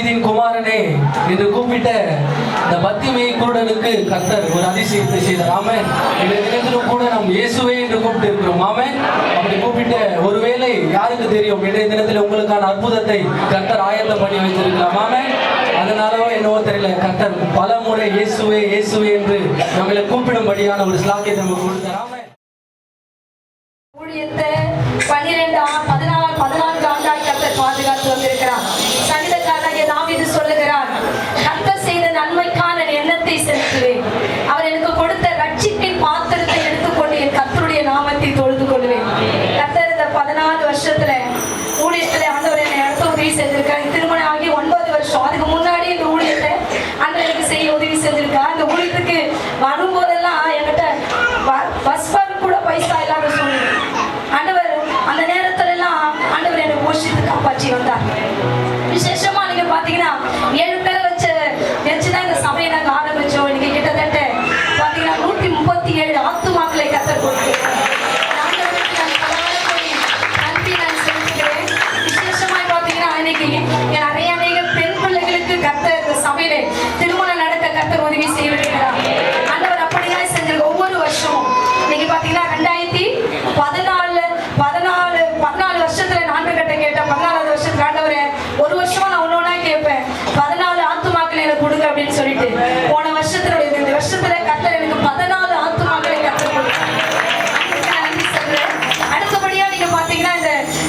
தாவீதின் குமாரனே என்று கூப்பிட்ட இந்த பத்திமை குருடனுக்கு கர்த்தர் ஒரு அதிசயத்தை செய்தார். ஆமென். இந்த தினத்திலும் கூட நாம் இயேசுவே என்று கூப்பிட்டு இருக்கிறோம். ஆமென். அப்படி கூப்பிட்ட ஒருவேளை யாருக்கு தெரியும், இன்றைய தினத்தில் உங்களுக்கான அற்புதத்தை கர்த்தர் ஆயத்தம் பண்ணி வைத்திருக்கலாம். ஆமென். அதனாலவோ என்னவோ தெரியல, கர்த்தர் பல முறை இயேசுவே இயேசுவே என்று நம்மளை கூப்பிடும்படியான ஒரு ஸ்லாக்கியத்தை நமக்கு கொடுத்தார். ஆமென். ஊழியத்தை 14 ஆண்டாய் கர்த்தர் பாதுகாத்து வந்திருக்கிறார். சங்கீதக்காரனாகிய தாவீது சொல்லுகிறார், கர்த்தர் செய்த நன்மைக்கான எண்ணத்தை செலுத்துவேன். அவர் எனக்கு கொடுத்த ரட்சிப்பின் பாத்திரத்தை எடுத்துக்கொண்டு என் கர்த்தருடைய நாமத்தை தொழுது கொள்வேன். கர்த்தர் இந்த 14 வருஷத்துல ஊழியத்துல ஆண்டவர் என்னை அடுத்த உதவி செஞ்சிருக்காரு. திருமணம் ஆகி 9 வருஷம். அதுக்கு முன்னாடி இந்த ஊழியத்தை ஆண்டவர் எனக்கு செய்ய உதவி செஞ்சிருக்காரு. இந்த ஊழியத்துக்கு வரும்போதெல்லாம் என்கிட்ட பஸ் ஃபேர் கூட பைசா இல்லாம சொல்லுவேன். ஆண்டவர் அந்த நேரத்துல எல்லாம் ஆண்டவர் என்னை போஷித்து காப்பாற்றி வந்தார். விசேஷமா நீங்க பாத்தீங்கன்னா 7 பேரை வச்சுதான் இந்த சபையை நாங்க ஆரம்பிச்சோம். இன்னைக்கு கிட்டத்தட்ட பாத்தீங்கன்னா 137 ஆத்துமாக்களை கர்த்தர் கொடுத்திருக்கிறார். நன்றி நான் செலுத்துகிறேன். விசேஷமா பாத்தீங்கன்னா இன்னைக்கு அநேக பெண் பிள்ளைகளுக்கு கர்த்தர் இந்த சபையில திருமணம் நடக்க கர்த்தர் உதவி செய்திருக்கிறார். ஆண்டவர் அப்படியா செஞ்சிருக்க. ஒவ்வொரு வருஷமும் இன்னைக்கு பாத்தீங்கன்னா 14 வருஷத்துல நான் கிட்ட கேட்டேன். 14வது வருஷத்துக்கு ஆண்டவரே ஒரு வருஷமா நான் ஒன்னொன்னா கேட்பேன், 14 ஆத்துமாக்களை எனக்கு கொடுங்க அப்படின்னு சொல்லிட்டு. போன வருஷத்துல இந்த வருஷத்துல கர்த்தர் எனக்கு 14 ஆத்துமாக்களை கர்த்தர் கொடுத்தார். அடுத்தபடியா நீங்க பாத்தீங்கன்னா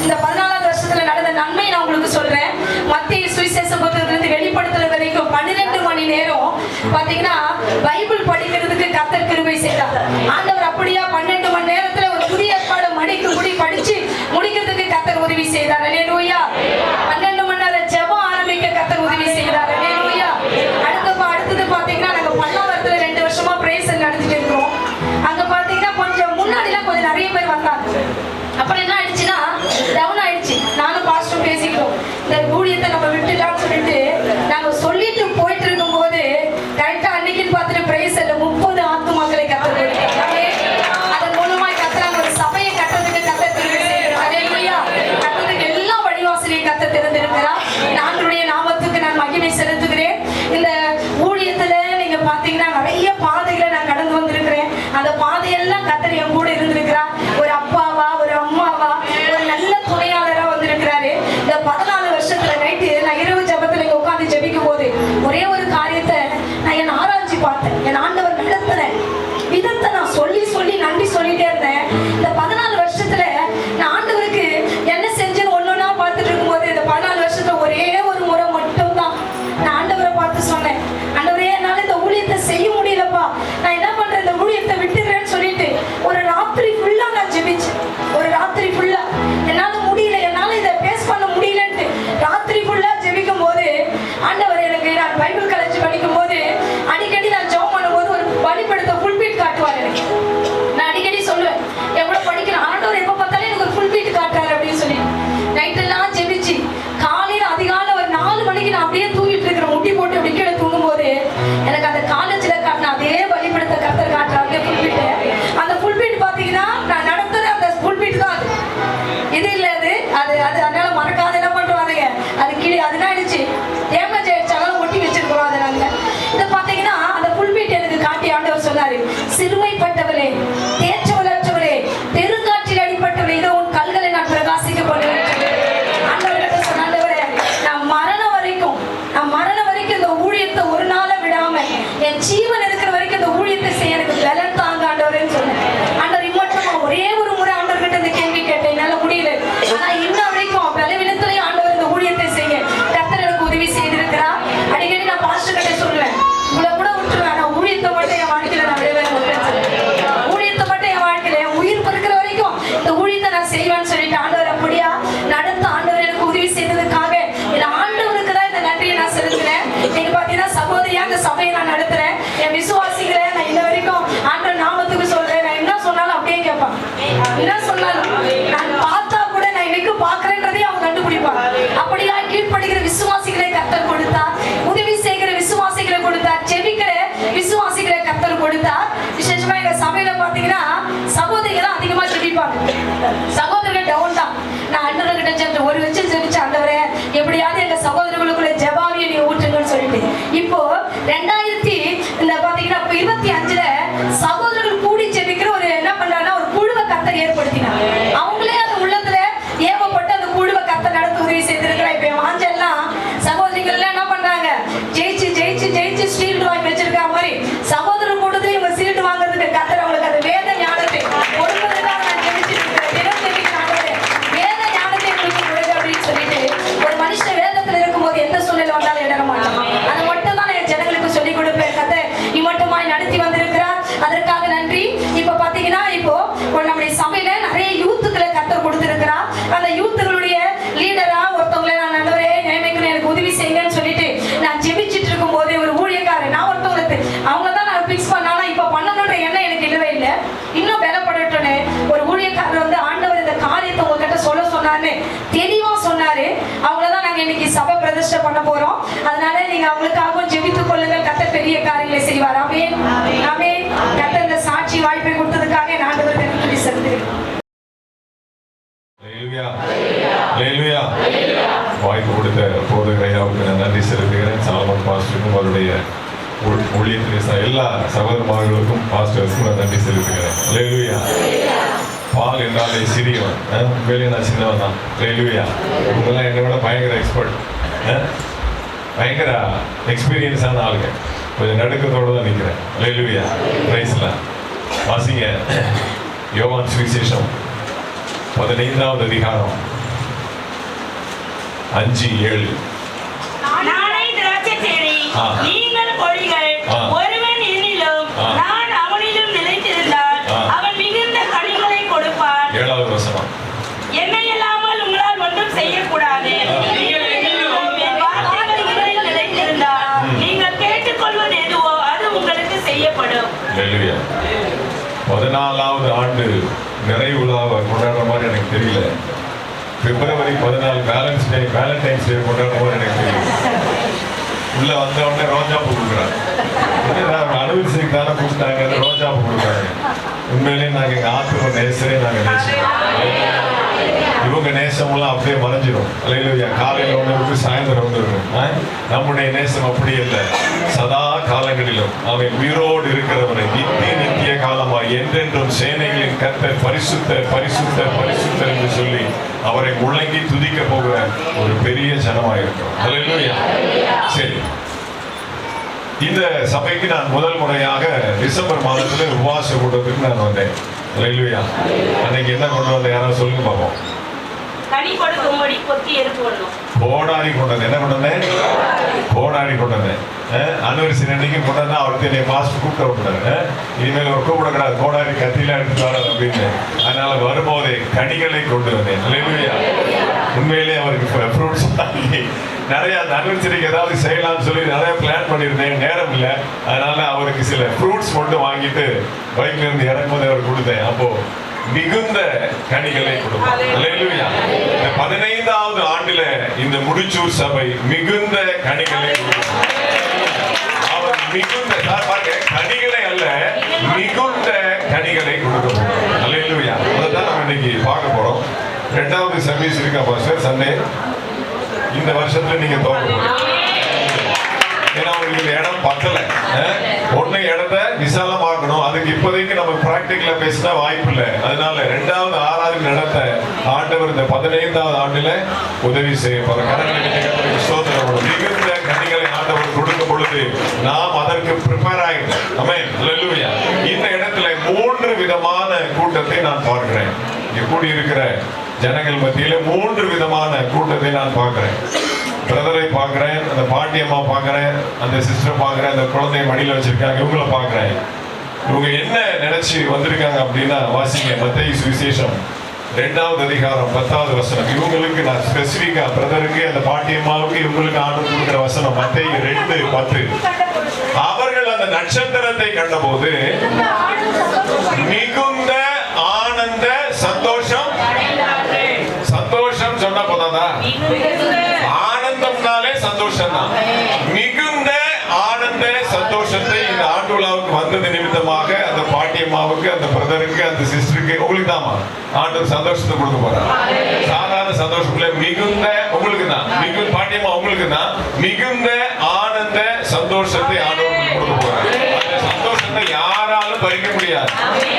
இந்த 14வது வருஷத்துல நடந்த நன்மை நான் உங்களுக்கு சொல்றேன். மத்திய சுவிசேஷ புத்தகத்திலிருந்து வெளிப்படுத்தல் வரைக்கும் 12 மணி நேரம் பாத்தீங்கன்னா பைபிள் படிக்கிறதுக்கு கர்த்தர் கிருபை செய்தார். ஆண்டவர் அப்படியா 12 மணி நேரத்துல ஒரு புதிய ஏற்பாடு மடிக்கு படிச்சு முடிக்கிறதுக்கு கர்த்தர் உதவி செய்தார். அல்லேலூயா. 12 மணி நேரம் ஜெபம் ஆரம்பிக்க கர்த்தர் உதவி செய்தார். அல்லேலூயா. அடுத்தது பாத்தீங்கன்னா நாங்க பல்லாவரத்துல 2 வருஷமா பிரேஸ் நடத்திட்டு இருக்கோம். அங்க பாத்தீங்கன்னா கொஞ்சம் முன்னாடிலாம் கொஞ்சம் நிறைய பேர் வந்தாங்க. அப்புறம் என்ன ஆயிடுச்சுன்னா டவுன் ஆயிடுச்சு. நானும் பாஸ்டரும் பேசிக்கிட்டோம், இந்த ஊழியத்தை நம்ம விட்டுலாம்னு சொல்லிட்டு நாங்க சொல்லிட்டு போயிட்டு இருக்கும் போது கரெக்டா அன்னைக்குன்னு பார்த்துட்டு பிரேஸ் 30 ஆத்துமாக்களை கர்த்தர் கொடுத்தார். அதன் மூலமா கர்த்தர் ஒரு சபையை கட்டுறதுக்கு கர்த்தர் தெரிவு செய்கிறார். அல்லேலூயா. கர்த்தருக்கு எல்லா வழிவாசலையும் கர்த்தர் திறந்திருக்கிறார். ஆண்டவருடைய நாமத்துக்கு நான் மகிமை செலுத்துகிறேன். இந்த ஊழியத்துல நீங்க பாத்தீங்கன்னா நிறைய பாதைகளை நான் கடந்து வந்திருக்கிறேன். அந்த பாதையெல்லாம் கர்த்தர் என் கூட இருந்திருக்கிறார். ஒரு அப்பாவா, ஒரு அம்மாவா, ஒரு நல்ல துணையாளரா வந்திருக்கிறாரு. இந்த 14 வருஷத்துல நைட்டு நான் இரவு ஜெபத்துல இங்க உட்கார்ந்து ஜெபிக்கும் போது ஒரே ஒரு காரியத்தை நான் என் ஆராய்ச்சி பார்த்தேன். என் ஆண்டவர் நடத்துற விதத்தை நான் சொல்லி நன்றி சொல்லிட்டே இருந்தேன். இந்த 14 வருஷத்துல நான் ஆண்டவருக்கு என்ன செஞ்சேன்னு ஒன்னொன்னா பார்த்துட்டு இருக்கும்போது இந்த 14 வருஷத்துல ஒரே ஒரு முறை மட்டும் தான் நான் ஆண்டவரை பார்த்து சொன்னேன், ஆண்டவரே என்னால இந்த ஊழியத்தை செய்ய முடியலப்பா, நான் என்ன பண்றேன், இந்த ஊழியத்தை விட்டுறேன்னு சொல்லிட்டு ஒரு ராத்திரி ஃபுல்லா நான் ஜெபிச்சேன். ஒரு ராத்திரி ஃபுல்லா என்னால முடியல, என்னால இதை பேஸ் பண்ண முடியலன்ட்டு ராத்திரி ஃபுல்லா ஜெபிக்கும் போது ஆண்டவர் எனக்கு, நான் பைபிள் காலேஜ் படிக்கும் போது அடிக்கடி நான் ஜெபம் பண்ணும்போது ஒரு வழிபடுத்த புல்பீட் காட்டுவார் எனக்கு. நான் அடிக்கடி சொல்லுவேன், எவ்வளவு படிக்கிறேன் ஆண்டவர் எப்ப பார்த்தாலும் எனக்கு ஒரு புல்பீட் காட்டுறாரு அப்படின்னு சொல்லி நைட்டெல்லாம் ஜெபிச்சு காலையில அதிகாலை ஒரு 4 மணிக்கு நான் அப்படியே தூங்கிட்டு இருக்கிறேன். முட்டி போட்டு அப்படி கீழே தூங்கும் போது எனக்கு அந்த காலேஜ்ல காட்டின அதே வழிபடுத்த கர்த்தர் காட்டுறாங்க புல்பீட். அந்த புல்பீட் பாத்தீங்கன்னா நான் நடத்துற அந்த புல்பீட் தான் இது இல்ல, அது அதனால மறக்காத என்ன பண்றாங்க, அது கீழே அதுதான் ஆயிடுச்சு, டேமேஜ் ஆயிடுச்சாலும் ஒட்டி வச்சிருக்கிறோம். அதை நாங்க இதை பாத்தீங்கன்னா அந்த புல்பீட் எனக்கு காட்டி ஆண்டவர் சொன்னாரு, சிறுமைப்பட்டவளே, தேற்றவளற்றவளே, பெருங்காற்றில் அடிப்பட்டவளே, இதோ உன் கல்களை நான் பிரகாசிக்க பண்ணுவேன். ஆண்டவர்கிட்ட சொன்ன, ஆண்டவரே நான் மரணம் வரைக்கும் இந்த ஊழியத்தை ஒரு நாள விடாம என் ஜீவன் இருக்கிற வரைக்கும் இந்த ஊழியத்தை செய்ய எனக்கு பலன் தாங்க ஆண்டவரேன்னு சொன்னேன். ஆண்டவர் இம்மட்டுமா ஒரே ஒரு முறை ஆண்டவர்கிட்ட இந்த கேள்வி கேட்டேன், என்னால முடியல, ஆனா இன்ன வரைக்கும் பலவீனத்திலையும் ஆண்டவர் இந்த ஊழியத்தை செய்ய கர்த்தர் எனக்கு உதவி செய்திருக்கிறார். அடிக்கடி நான் பாஸ்டர் கிட்ட சொல்லுவேன், உங்களை கூட விட்டுருவேன், நான் ஊழியத்தை மட்டும் என் வாழ்க்கையில நான் விடவே மாட்டேன், ஊழியத்தை மட்டும் என் வாழ்க்கையில என் உயிர் இருக்கிற வரைக்கும் இந்த ஊழியத்தை நான் செய்வேன்னு சொல்லிட்டு ஆண்டவர் அப்படியா நடத்த ஆண்டவர் எனக்கு உதவி செய்ததுக்காக என் ஆண்டவருக்கு தான் இந்த நன்றியை நான் செலுத்துறேன். நீங்க பாத்தீங்கன்னா சகோதரியா இந்த சபையை நான் நடத்துறேன். என் விசுவாசிகளை நான் இன்ன வரைக்கும் ஆண்டவர் நாமத்துக்கு சொல்றேன். நான் என்ன சொன்னாலும் அப்படியே கேட்பான், என்ன சொன்னாலும் நான் பார்த்தா கூட நான் இன்னைக்கு பாக்குறேன்றதையும் அவங்க கண்டுபிடிப்பாங்க. அப்படியா கீழ்ப்படுகிற விசுவாசிகளை கர்த்தர் கொடுத்தார், உதவி செய்கிற விசுவாசிகளை கொடுத்தார், ஜெபிக்கிற விசுவாசிகளை கர்த்தர் கொடுத்தார். விசேஷமா எங்க சபையில பாத்தீங்கன்னா சகோதரிகள் தான் அதிகமா ஜெபிப்பாங்க. சகோதரர்கள் டவுன் தான். நான் ஆண்டவர்கிட்ட ஒரு வச்சு ஜெபிச்ச, ஆண்டவரே எப்படியாவது எங்க சகோதரர்களுக்குள்ள ஜெபாவியை 2025 சகோதரர்கள் கூடி ஜெபிக்கிற ஒரு என்ன பண்றாங்கன்னா ஒரு குழுவை கர்த்தர் ஏற்படுத்தினார். அவங்களே அந்த உள்ளத்துல ஏவப்பட்டு அந்த குழுவை கர்த்தர் நடத்த உதவி செய்திருக்கிறார். இப்ப வாஞ்செல்லாம் சகோதரிகள் எல்லாம் என்ன பண்றாங்க, ஜெயிச்சு ஜெயிச்சு ஜெயிச்சு ஷீல்டு வாங்கி வச்சிருக்கிற மாதிரி சகோதரர் கூட்டத்திலே இவங்க ஷீல்டு வாங்குறதுக்கு கர்த்தர் அவங்களுக்கு அந்த வேத ஞானத்தை கொடுப்பதற்காக நான் ஜெபிச்சுட்டு இருக்கிறேன். தினம் ஜெபிக்கிறாங்க, வேத ஞானத்தை எங்களுக்கு கொடுங்க அப்படின்னு சொல்லிட்டு ஒரு மனுஷன் வேதத்துல இருக்கும்போது எந்த சூழ்நிலை வந்தாலும் இடர மாட்டான். அதை மட்டும் தான் நான் ஜனங்களுக்கு சொல்லிக் கொடுப்பேன். கர்த்தர் இம்மட்டுமாய் நடத்தி வந்திருக்கிறார், அதற்காக நன்றி. இப்ப பாத்தீங்கன்னா இப்போ நம்முடைய சபையில நிறைய யூத்துக்களை கர்த்தர் கொடுத்திருக்கிறார். அந்த யூத்துகளுடைய லீடரா ஒருத்தவங்களை நான் நண்பரே நியமிக்கணும், எனக்கு உதவி செய்யுங்கன்னு சொல்லிட்டு நான் ஜெபிச்சுட்டு இருக்கும் போதே ஒரு ஊழியக்காரர் நான் ஒருத்தவங்களுக்கு அவங்க தான் நான் பிக்ஸ் பண்ணாலும் இப்ப பண்ணணுன்ற எண்ணம் எனக்கு இல்லவே இல்லை. இன்னும் பலப்படட்டும்னு ஒரு ஊழியக்காரர் வந்து ஆண்டவர் இந்த காரியத்தை உங்ககிட்ட சொல்ல சொன்னாருன்னு தெளிவா சொன்னாரு. அவங்களதான் நாங்க இன்னைக்கு சபை பிரதிஷ்டை பண்ண போறோம். அதனால நீங்க அவங்களுக்காகவும் ஜெபித்துக் கொள்ளுங்க. கர்த்தர் பெரிய காரியங்களை செய்வார். ஆமென் ஆமென். கர்த்தர் இந்த சாட்சி வாய்ப்பை கொடுத்ததுக்காக நான் ஆண்டவருக்கு நன்றி செலுத்துகிறேன். வாய்ப்பு கொடுத்த போதகரையாவுக்கு நான் நன்றி செலுத்துகிறேன். சாலமன் பாஸ்டருக்கும் அவருடைய ஊழியத்திலே எல்லா சகோதரர்களுக்கும் பாஸ்டர்ஸுக்கும் நான் நன்றி செலுத்துகிறேன். அல்லேலூயா. பால் என்றாலே சிறியவன், உண்மையிலே நான் சின்னவன் தான். அல்லேலூயா. இவங்கெல்லாம் என்னை விட பயங்கர எக்ஸ்பர்ட், பயங்கர எக்ஸ்பீரியன்ஸான ஆளுங்க. கொஞ்சம் நடுக்கத்தோடு தான் நிற்கிறேன். அல்லேலூயா. பிரைஸ்லாம் வாசிங்க. யோவான் சுவிசேஷம் 15வது அதிகாரம் 5-7. நானே திராட்சைச்செடி, நீங்கள் கொடிகள். ஒருவன் என்னிலும் நான் அவனிலும் நிலைத்திருந்தால் அவன் மிகுந்த கனிகளை கொடுப்பான். 7வது வசனம். என்னை இல்லாமல் உங்களால் ஒன்றும் செய்யக்கூடாது. என் வார்த்தைகள் உங்களில் நிலைத்திருந்தால் நீங்கள் கேட்டுக்கொள்வது எதுவோ அது உங்களுக்கு செய்யப்படும். 14வது ஆண்டு நிறைவு விழாவை கொண்டாடுற மாதிரி எனக்கு தெரியல. பிப்ரவரி 14 வேலண்டைன்ஸ் டே கொண்டாடுற மாதிரி எனக்கு தெரியல. உள்ள வந்த உடனே ரோஜா பூ கொடுக்குறாங்க. அனுபவிச்சுக்கு தானே கூப்பிட்டாங்க, ரோஜா பூ கொடுக்குறாங்க. உண்மையிலேயே நாங்கள் எங்கள் ஆத்ம நேசரே நாங்கள் நேசிக்கிறோம். இவங்க நேசமெல்லாம் அப்படியே மறைஞ்சிடும். அல்லேலூயா. காலையில் ஒன்று இருக்கு, சாயந்தரம் ஒன்று இருக்கும். நம்முடைய நேசம் அப்படி இல்லை. சதா காலங்களிலும் அவன் உயிரோடு இருக்கிறவனை நித்திய காலமாய் என்றென்றும் சேனைகளின் கர்த்தர் பரிசுத்தர் பரிசுத்தர் பரிசுத்தர் என்று சொல்லி அவரை முழங்கி துதிக்க போகிற ஒரு பெரிய ஜனமாயிருக்கும். அல்லேலூயா. சரி, இந்த சபைக்கு நான் முதல் முறையாக டிசம்பர் மாதத்துல உபவாச கூட்டத்துக்கு நான் வந்தேன். அல்லேலூயா. அன்னைக்கு என்ன கொண்டு வந்தேன், யாராவது சொல்லுங்க பார்ப்போம். கனி கொடுக்கும்படி கொத்தி எடுத்து வரணும். கோடாரி கொண்டு வந்தேன். என்ன கொண்டு வந்தேன்? கோடாரி கொண்டு வந்தேன். அனுவரிசி அன்னைக்கு கொண்டு வந்தா அவருக்கு என்னை பாஸ்ட் கூப்பிட விட்டாரு. இனிமேல் அவர் கூப்பிடக்கூடாது, கோடாரி கத்தியில எடுத்து வராது அப்படின்னு. அதனால வரும்போதே கனிகளை கொண்டு வந்தேன். அல்லேலூயா. உண்மையிலே அவருக்கு ஃப்ரூட்ஸ் வாங்கி நிறைய அனுவரிசிக்கு ஏதாவது செய்யலாம்னு சொல்லி நிறைய பிளான் பண்ணியிருந்தேன். நேரம் இல்லை, அதனால அவருக்கு சில ஃப்ரூட்ஸ் மட்டும் வாங்கிட்டு பைக்ல இருந்து இறங்கும்போது அவர் கொடுத்தேன். அப்போ மிகுந்த கனிகளை கொடுப்பார். அல்லேலூயா. இந்த 15வது ஆண்டுல இந்த முடிச்சூர் சபை மிகுந்த கனிகளை கொடுப்பார். அவர் மிகுந்த கனிகளை அல்ல, மிகுந்த கனிகளை கொடுக்க. அல்லேலூயா. அதைத்தான் நம்ம இன்னைக்கு பார்க்க போறோம். 2வது சர்வீஸ் இருக்கா பாஸ்டர் சண்டே? இந்த வருஷத்துல நீங்க தோற்க. ஏன்னா உங்களுக்கு இடம் பத்தல. ஒண்ணு இடத்த விசாலமாக்கணும். அதுக்கு இப்போதைக்கு நம்ம பிராக்டிக்கலா பேசினா வாய்ப்பு இல்லை. அதனால 2வது ஆராதனை நடத்த ஆண்டவர் இந்த 15வது ஆண்டுல உதவி செய்ய போற கடற்கரை சோதனை மிகுந்த கனிகளை ஆண்டவர் கொடுக்கும் பொழுது நாம் அதற்கு ப்ரிப்பேர் ஆகிட்டோம். ஆமென். அல்லேலூயா. இந்த இடத்துல 3 விதமான கூட்டத்தை நான் பார்க்கிறேன். இங்க கூடி இருக்கிற ஜனங்கள் மத்தியில 3 விதமான கூட்டத்தை நான் பார்க்கிறேன். பிரதரை பார்க்கிறேன், அந்த பாட்டியம்மா பார்க்கிறேன், அந்த சிஸ்டர் பார்க்கிறேன், அந்த குழந்தைய மடியில வச்சிருக்காங்க, இவங்களை பார்க்கிறேன். இவங்க என்ன நினைச்சு வந்திருக்காங்க அப்படின்னா, வாசிங்க மத்தேயு சுவிசேஷம் 2வது அதிகாரம் 10வது வசனம். இவங்களுக்கு நான் ஸ்பெசிபிக்கா பிரதருக்கு, அந்த பாட்டியம்மாவுக்கு, இவங்களுக்கு ஆர்டர் கொடுக்கிற வசனம் மத்தேயு 2:10. அவர்கள் அந்த நட்சத்திரத்தை கண்டபோது மிகுந்த ஆனந்த சந்தோஷம். சந்தோஷம் சொன்னா போதாதா? ஆனந்தம்னாலே சந்தோஷம் தான். மிகுந்த ஆனந்த சந்தோஷத்தை இந்த ஆண்டு விழாவுக்கு வந்தது நிமித்தமாக அந்த பாட்டியம்மாவுக்கு, அந்த பிரதருக்கு, அந்த சிஸ்டருக்கு, உங்களுக்கு தாமா ஆண்டவர் சந்தோஷத்தை கொடுக்க போறார். சாதாரண சந்தோஷத்துல மிகுந்த உங்களுக்கு தான், மிகுந்த பாட்டியம்மா உங்களுக்கு தான் மிகுந்த ஆனந்த சந்தோஷ சந்தோஷத்தை ஆண்டவர் கொடுக்க போறார். அந்த சந்தோஷத்தை யாராலும் பறிக்க முடியாது.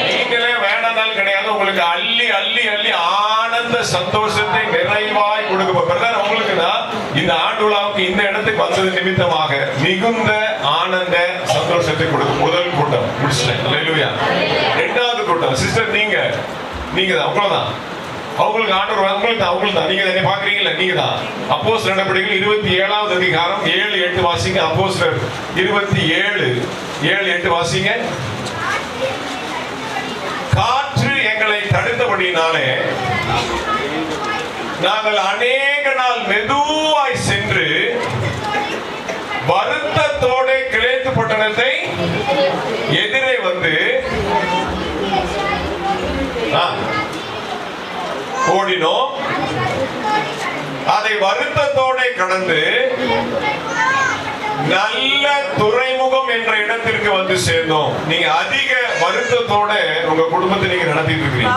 நீங்களே வேண்டாம் கிடையாது. உங்களுக்கு அள்ளி அள்ளி அள்ளி ஆனந்த சந்தோஷத்தை நிறைவாய் கொடுக்க போறார். உங்களுக்கு தான் இந்த ஆண்டு விழாவுக்கு இந்த இடத்துக்கு வந்தது நிமித்தமாக மிகுந்த ஆனந்த சந்தோஷத்தை கொடுக்கும். முதல் கூட்டம் முடிச்சிட்டேன். அல்லேலூயா. இரண்டாவது கூட்டம் சிஸ்டர் நீங்க தான் அவ்வளவுதான். அவங்களுக்கு ஆண்டவர் அவங்களுக்கு தான். நீங்க தானே பாக்குறீங்களா? நீங்க தான். அப்போஸ்தலர் நடபடிகள் 27வது அதிகாரம் 7-8 வாசிங்க. அப்போஸ்தலர் 27:7-8 வாசிங்க. காற்று எங்களை தடுத்தபடினாலே நாங்கள் அநேக நாள் மெதுவாய் சென்று வருத்தத்தோட கிழேத்து பட்டணத்தை எதிரே வந்து ஓடினோம். அதை வருத்தத்தோட கடந்து நல்ல துறைமுகம் என்ற இடத்திற்கு வந்து சேர்ந்தோம். நீங்க அதிக வருத்தத்தோட உங்க குடும்பத்தை நீங்க நடத்திட்டு இருக்கிறீங்க.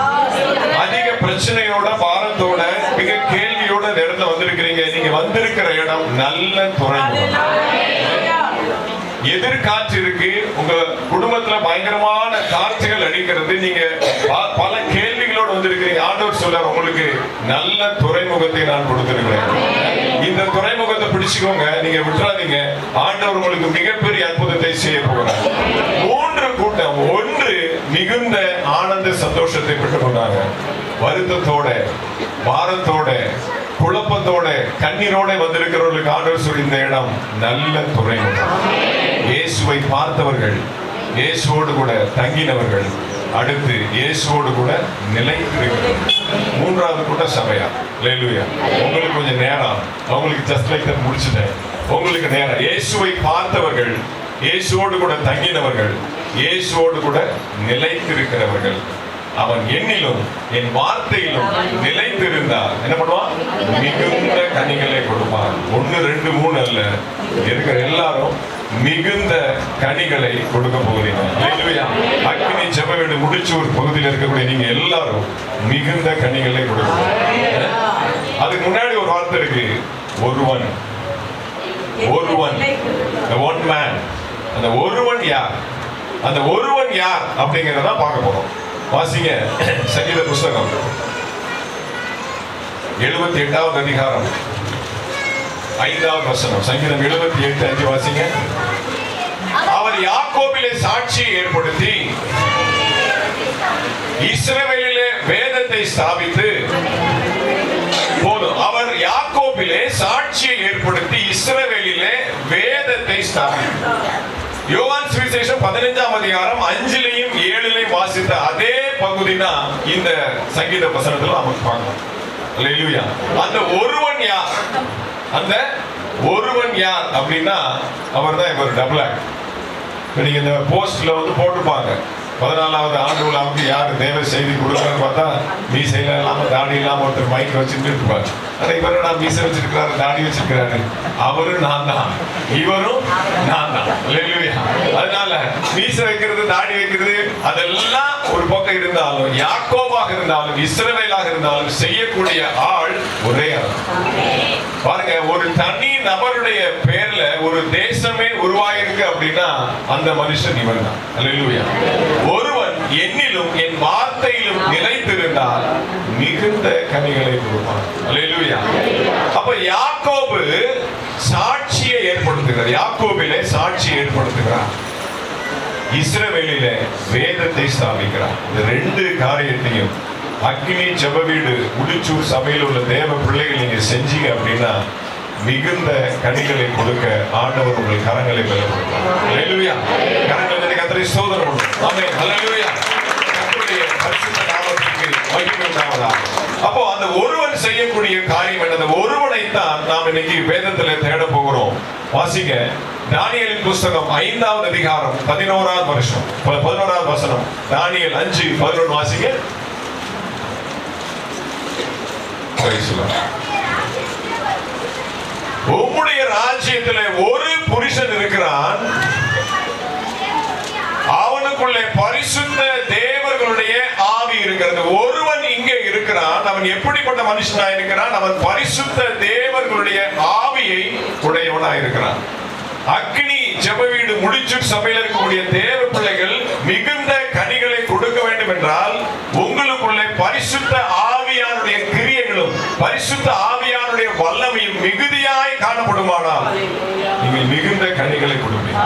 அதிக பிரச்சனையோட பாரத்தோட மிக கேள்வியோட இந்த இடத்துல வந்திருக்கிறீங்க. நீங்க வந்திருக்கிற இடம் நல்ல துறைமுகம். எதிர்காற்று இருக்கு. உங்க குடும்பத்துல பயங்கரமான காற்றுகள் அடிக்கிறது. நீங்க பல கேள்விகளோடு வந்திருக்கிறீங்க. ஆண்டவர் சொல்றார், உங்களுக்கு நல்ல துறைமுகத்தை நான் கொடுத்திருக்கிறேன். இந்த துறைமுகத்தை பிடிச்சுக்கோங்க, நீங்க விட்டுறாதீங்க. ஆண்டவர் உங்களுக்கு மிகப்பெரிய அற்புதத்தை செய்ய போகிறார். 3 கூட்டம். 1 மிகுந்த ஆனந்த சந்தோஷத்தை பெற்றுக் கொண்டாங்க. வருத்தத்தோட பாரத்தோட குழப்பத்தோட கண்ணீரோட வந்திருக்கிறவர்களுக்கு ஆண்டவர் சொல்லி இந்த இடம் நல்ல துறைமுகம். இயேசுவை பார்த்தவர்கள், இயேசுவோடு கூட தங்கினவர்கள், அடுத்து இயேசுவோடு கூட நிலைத்திருக்கிறவர்கள். 3வது கூட்டம் சபையா. அல்லேலூயா. உங்களுக்கு கொஞ்சம் நேரம், அவங்களுக்கு ஜஸ்ட் லைக் தட் முடிச்சுட்டேன். உங்களுக்கு நேரம். இயேசுவை பார்த்தவர்கள், இயேசுவோடு கூட தங்கினவர்கள், இயேசுவோடு கூட நிலைத்திருக்கிறவர்கள். அவன் என்னிலும் என் வார்த்தையிலும் நிலைத்திருந்தால் என்ன பண்ணுவான்? மிகுந்த கனிகளை கொடுப்பான். 1, 2, 3 அல்ல, இருக்கிற எல்லாரும் மிகுந்த கனிகளை கொடுக்க போகிறீங்க. அக்கினி ஜெப வீடு முடிச்சூர் பகுதியில் இருக்கக்கூடிய நீங்க எல்லாரும் மிகுந்த கனிகளை கொடுக்க. அதுக்கு முன்னாடி ஒரு வார்த்தை இருக்கு, ஒருவன். One man. அந்த ஒருவன் யார்? அந்த ஒருவன் யார் அப்படிங்கிறத பார்க்க போறோம். வாசிங்க சங்கீத புஸ்தகம் 78வது அதிகாரம் 5வது வசனம். சங்கீதம் 78:5 வாசிங்க. அவர் யாக்கோபிலே சாட்சியை ஏற்படுத்தி இஸ்ரவேலிலே வேதத்தை ஸ்தாபித்து போதும். அவர் யாக்கோபிலே சாட்சியை ஏற்படுத்தி இஸ்ரவேலிலே வேதத்தை ஸ்தாபித்து. யோவான் சுவிசேஷம் 15ஆம் அதிகாரம் 5லையும் 7லையும் வாசித்த அதே பகுதி தான் இந்த சங்கீத வசனத்துல நமக்கு பார்க்கணும். அல்லேலூயா. அந்த ஒருவன் யார்? அந்த ஒருவன் யார் அப்படின்னா அவர் தான் இவர் டபுள் ஆக்ட். நீங்க இந்த போஸ்ட்ல வந்து போட்டுப்பாங்க, 14வது ஆண்டு விழாவுக்கு யாரு தேவ செய்தி கொடுக்குறான்னு பார்த்தா மீசையில இல்லாம தாடி இல்லாம ஒருத்தர் மைக் வச்சுட்டு இருப்பாரு. ஆனா இவரும் நான் மீசை வச்சிருக்கிறாரு, தாடி வச்சிருக்கிறாரு. அவரும் நான் தான், இவரும் நான் தான். அதனால மீசை வைக்கிறது, தாடி வைக்கிறது அதெல்லாம் ஒரு பக்கம் இருந்தாலும், யாக்கோபாக இருந்தாலும் இஸ்ரவேலாக இருந்தாலும் செய்யக்கூடிய ஆள் ஒரே ஆள். பாருங்க, ஒரு தனி நபருடைய பேர்ல ஒரு தேசமே உருவாயிருக்கு அப்படின்னா அந்த மனுஷன் இவன் தான். அல்லேலூயா. ஒருவன் என்னிலும் என் வார்த்தையிலும் நிலைத்திருந்தால் மிகுந்த கனிகளை கொடுப்பான். அல்லேலூயா. அப்ப யாக்கோபு சாட்சியை ஏற்படுத்துகிறார். யாக்கோபிலே சாட்சியை ஏற்படுத்துகிறார். இஸ்ரவேலிலே வேதத்தை ஸ்தாபிக்கிறார். இந்த 2 காரியத்தையும் அக்கினி ஜெப வீடு முடிச்சூர் சபையில் உள்ள தேவ பிள்ளைகள் நீங்க செஞ்சீங்க அப்படின்னா மிகுந்த கனிகளை கொடுக்க ஆண்டவர் உங்கள் கரங்களை பலப்படுத்துவார். அல்லேலூயா. கரங்களை கர்த்தரை ஸ்தோத்திரம் பண்ணுவோம். ஆமென். அல்லேலூயா. கர்த்தருடைய பரிசுத்த நாமத்துக்கு மகிமை உண்டாவதாக. அப்போ அந்த ஒருவன் செய்யக்கூடிய காரியம் என்ன? அந்த ஒருவனை தான் நாம் இன்னைக்கு வேதத்துல தேட போகிறோம். வாசிங்க தானியேலின் புஸ்தகம் 5வது அதிகாரம் 11வது வசனம். தானியேல் 5:11 வாசிங்க. உம்முடைய ராஜ்யத்திலே ஒரு புருஷன் இருக்கிறான், அவனுக்குள்ளே பரிசுத்த தேவர்களுடைய ஆவி இருக்கிறது. ஒருவன் இங்கே இருக்கிறான். அவன் எப்படிப்பட்ட மனுஷனா இருக்கிறான்? அவன் பரிசுத்த தேவர்களுடைய ஆவியை உடையவனா இருக்கிறான். அக்னி ஜெப வீடு முடிச்சூர் சபையில் இருக்கக்கூடிய தேவ பிள்ளைகள் மிகுந்த கனிகளை கொடுக்க வேண்டும் என்றால் உங்களுக்குள்ளே பரிசுத்த ஆவியானுடைய கிரியைகளும் பரிசுத்த ஆவியானுடைய வல்லமையும் மிகுதியாய் காணப்படுமானால் நீங்கள் மிகுந்த கனிகளை கொடுப்பீங்க.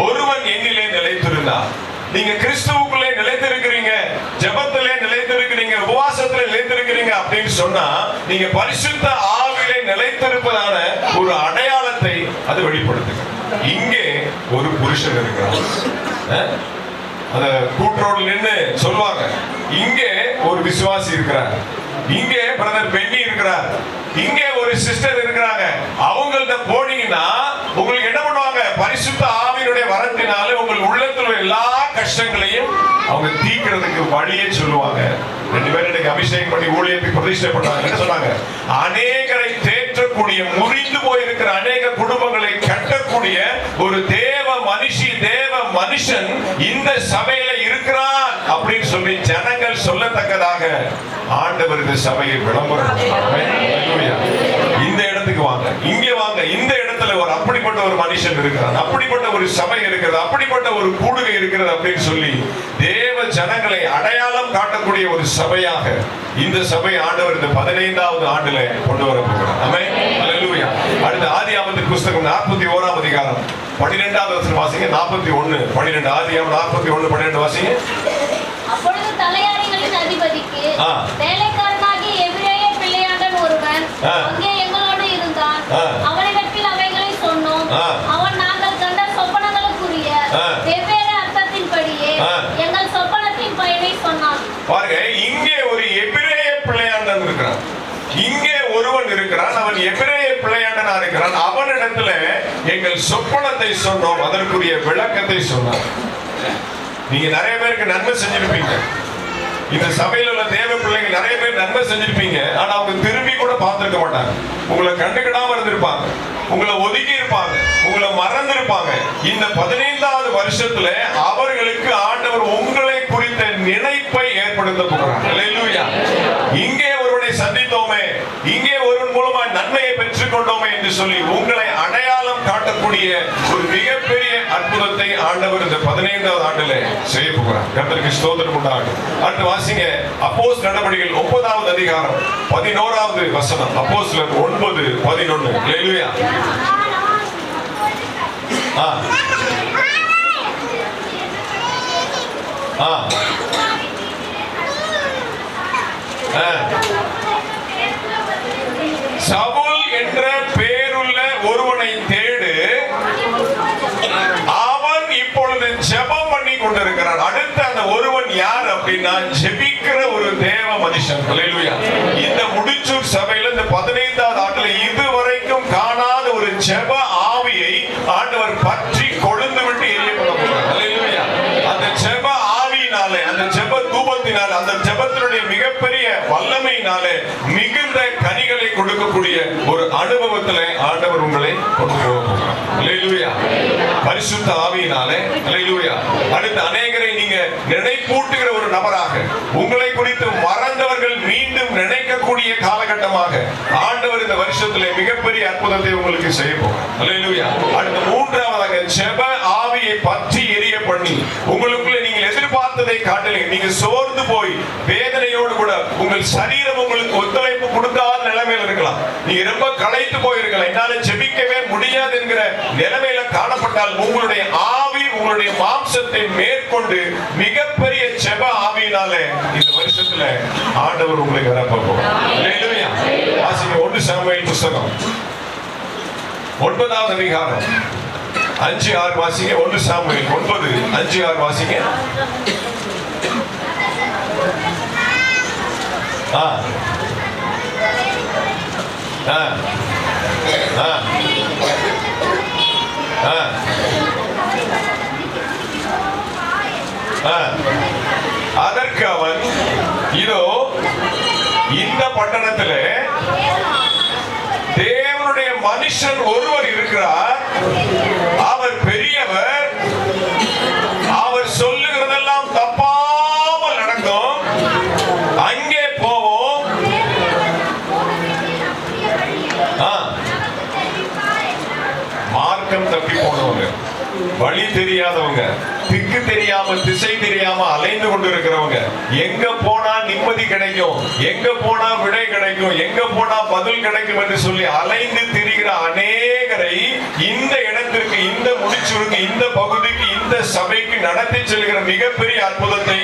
ஒருவன் என்னிலே நிலைத்திருந்தார். நீங்க கிறிஸ்துவுக்குள்ளே நிலைத்திருக்கிறீங்க, ஜெபத்திலே நிலைத்திருக்கிறீங்க, உபவாசத்திலே நிலைத்திருக்கிறீங்க அப்படின்னு சொன்னா நீங்க பரிசுத்த ஆவியிலே நிலைத்திருப்பதான ஒரு அடையாளத்தை அது வெளிப்படுத்துங்க. இங்கே ஒரு புருஷன் இருக்கிறார், அத கூட்டரோடு நின்று சொல்லுவாங்க, இங்கே ஒரு விசுவாசி இருக்கிறார், இங்கே பிரதர் பென்னி இருக்கிறார், இங்கே ஒரு சிஸ்டர் இருக்கிறாங்க. அவங்கள்ட்ட போனீங்கன்னா உங்களுக்கு என்ன பண்ணுவாங்க? பரிசுத்த ஆவியினுடைய வரத்தினால உங்கள் உள்ளத்துல எல்லா கஷ்டங்களையும் அவங்க தீர்க்கிறதுக்கு வழியே சொல்லுவாங்க. 2 பேரும் எனக்கு அபிஷேகம் பண்ணி ஊழியத்துக்கு பிரதிஷ்டை பண்ணாங்க. என்ன சொன்னாங்க? அநேகரை தேற்றக்கூடிய, முறிந்து போயிருக்கிற அநேக குடும்பங்களை கட்டக்கூடிய ஒரு தேவ மனுஷன் இந்த சபையில இருக்கிறான் அப்படின்னு சொல்லி ஜனங்கள் சொல்லத்தக்கதாக ஆண்டவர் இந்த சபையை விளம்பரம். இந்த இடத்துக்கு வாங்க, இங்க வாங்க, இந்த இடத்துல ஒரு அப்படிப்பட்ட ஒரு மனுஷன் இருக்கிறார், அப்படிப்பட்ட ஒரு சபை இருக்கிறது, அப்படிப்பட்ட ஒரு கூடுகை இருக்கிறது அப்படின்னு சொல்லி தேவ ஜனங்களை அடையாளம் காட்டக்கூடிய ஒரு சபையாக இந்த சபை ஆண்டவர் இந்த 15வது ஆண்டுல கொண்டு வர போகிறார். ஆமென். அல்லேலூயா. அடுத்து ஆதியாகமத்தின் புத்தகம் 41ஆம் அதிகாரம் 12வது வசனம் வாசிங்க. 41 12 ஆதியாகமம் 41 12 வாசிங்க. அப்பொழுது தலையாரிகளின் அதிபதிக்கு வேலைக்காரனாகிய எபிரேய பிள்ளையாண்டன் ஒருவன் அங்கே எங்களோடு இருந்தான். அவனிடத்தில் அவைகளை சொன்னோம். அவன் நாங்கள் கண்ட சொப்பனங்களுக்குரிய வெவ்வேறு அர்த்தத்தின்படியே எங்கள் சொப்பனத்தின் பயனை சொன்னான். பாருங்க, இங்கே ஒரு எபிரேய பிள்ளையாண்டன் இருக்கிறான், இங்கே ஒருவன் இருக்கிறான், அவன் எபிரேய பிள்ளையாண்டனா இருக்கிறான். அவனிடத்துல எங்கள் சொப்பனத்தை சொன்னோம், அதற்குரிய விளக்கத்தை சொன்னான். நீங்க நிறைய பேருக்கு நன்மை செஞ்சிருப்பீங்க, இந்த சபையில உள்ள தேவ பிள்ளைங்க நிறைய பேர் நன்மை செஞ்சிருப்பீங்க. ஆனா அவங்க திரும்பி கூட பார்த்திருக்க மாட்டாங்க, உங்களை கண்டுக்கிடாம இருந்திருப்பாங்க, உங்களை ஒதுக்கி இருப்பாங்க, உங்களை மறந்திருப்பாங்க. இந்த 15வது வருஷத்துல அவர்களுக்கு ஆண்டவர் உங்களை குறித்த நினைப்பை ஏற்படுத்த போகிறார். அல்லேலூயா. இங்கே ஒருவனை சந்தித்தோமே, இங்கே ஒருவன் மூலமா நன்மையை பெற்றுக் கொண்டோமே என்று சொல்லி உங்களை அடையாளம் காட்டக்கூடிய ஒரு மிகப்பெரிய அற்புதத்தை ஆண்டவர் இந்த 15வது ஆண்டுல செய்ய போகிறார். கர்த்தருக்கு ஸ்தோத்திரம் உண்டாகட்டும். அடுத்து வாசிங்க அப்போஸ்தலர் நடபடிகள் 9வது அதிகாரம் 11வது வசனம். அப்போஸ்தலர் 9:11. அல்லேலூயா. சவுல் என்ற பேருள்ள ஒருவனை தேடு, அவன் இப்பொழுது ஜெபம் பண்ணி கொண்டிருக்கிறான். அடுத்த அந்த ஒருவன் யார் அப்படின்னா ஜெபிக்கிற ஒரு தேவ மனுஷன். அல்லேலூயா. இந்த முடிச்சூர் சபையில இந்த 15வது ஆண்டுல இதுவரைக்கும் காணாத ஒரு ஜெப ஆவியை ஆண்டவர் பற்றி கொழுந்து விட்டு எரியப்பட போகிறார். அல்லேலூயா. அந்த ஜெப ஆவியினாலே, அந்த ஜெப தூபத்தினாலே, அந்த ஜெபத்தினுடைய மிகப்பெரிய வல்லமையினாலே மிகுந்த கனிகளை கொடுக்கக்கூடிய ஒரு அனுபவத்திலே ஆண்டவர் உங்களை கொண்டு போக போகிறார். அல்லேலூயா. பரிசுத்த ஆவியினாலே. அல்லேலூயா. அடுத்து அநேகரை நீங்க நினைப்பூட்டுகிற ஒரு நபராக, உங்களை குறித்து மறந்தவர்கள் மீண்டும் நினைக்கக்கூடிய காலகட்டமாக ஆண்டவர் இந்த வருஷத்திலே மிகப்பெரிய அற்புதத்தை உங்களுக்கு செய்ய போகிறார். அல்லேலூயா. அடுத்து 3வதாக ஜெப ஆவியை பற்றி எரிய பண்ணி உங்களுக்குள்ள நீங்கள் எதிர்பார்த்ததை காட்டலீங்க, நீங்க சோர்ந்து போய் வேதனையோடு கூட உங்கள் சரீரம் உங்களுக்கு ஒத்துழைப்பு கொடுக்காத நிலைமையில் இருக்கலாம், நீங்க ரொம்ப களைத்து போயிருக்கலாம், என்னால ஜெபிக்கவே முடியாது என்கிற நிலைமையில காணப்பட்டால் உங்களுடைய ஆவி உங்களுடைய மாம்சத்தை மேற்கொண்டு மிகப்பெரிய ஜெப ஆவியினாலே இந்த வருஷத்துல ஆண்டவர் உங்களை நிரப்ப போகிறார். அல்லேலூயா. வாசிங்க 1 சாமுவேல் புத்தகம் 9வது அதிகாரம் 5-6 வாசிங்க. 1 சாமுவேல் 9:5-6 வாசிங்க. அதற்கு அவன், இதோ இந்த பட்டணத்திலே தேவனுடைய மனுஷன் ஒருவர் இருக்கிறார், அவர் பெரியவர், அவர் சொல்லுகிறதெல்லாம் தப்பாமல் நடக்கும், அங்கே போவோம். மார்க்கம் தப்பி போனவங்க வழி தெரியாதவங்க, திக்கு தெரியாம திசை தெரியாம அலைந்து கொண்டு இருக்கிறவங்க, எங்க போனா நிம்மதி கிடைக்கும், எங்க போனா விடை கிடைக்கும், எங்க போனா பதில் கிடைக்கும் என்று சொல்லி அலைந்து திரிகிற அநேகரை இந்த இடத்திற்கு, இந்த முடிச்சுருக்கு, இந்த பகுதிக்கு, இந்த சபைக்கு நடத்தி செல்கிற மிகப்பெரிய அற்புதத்தை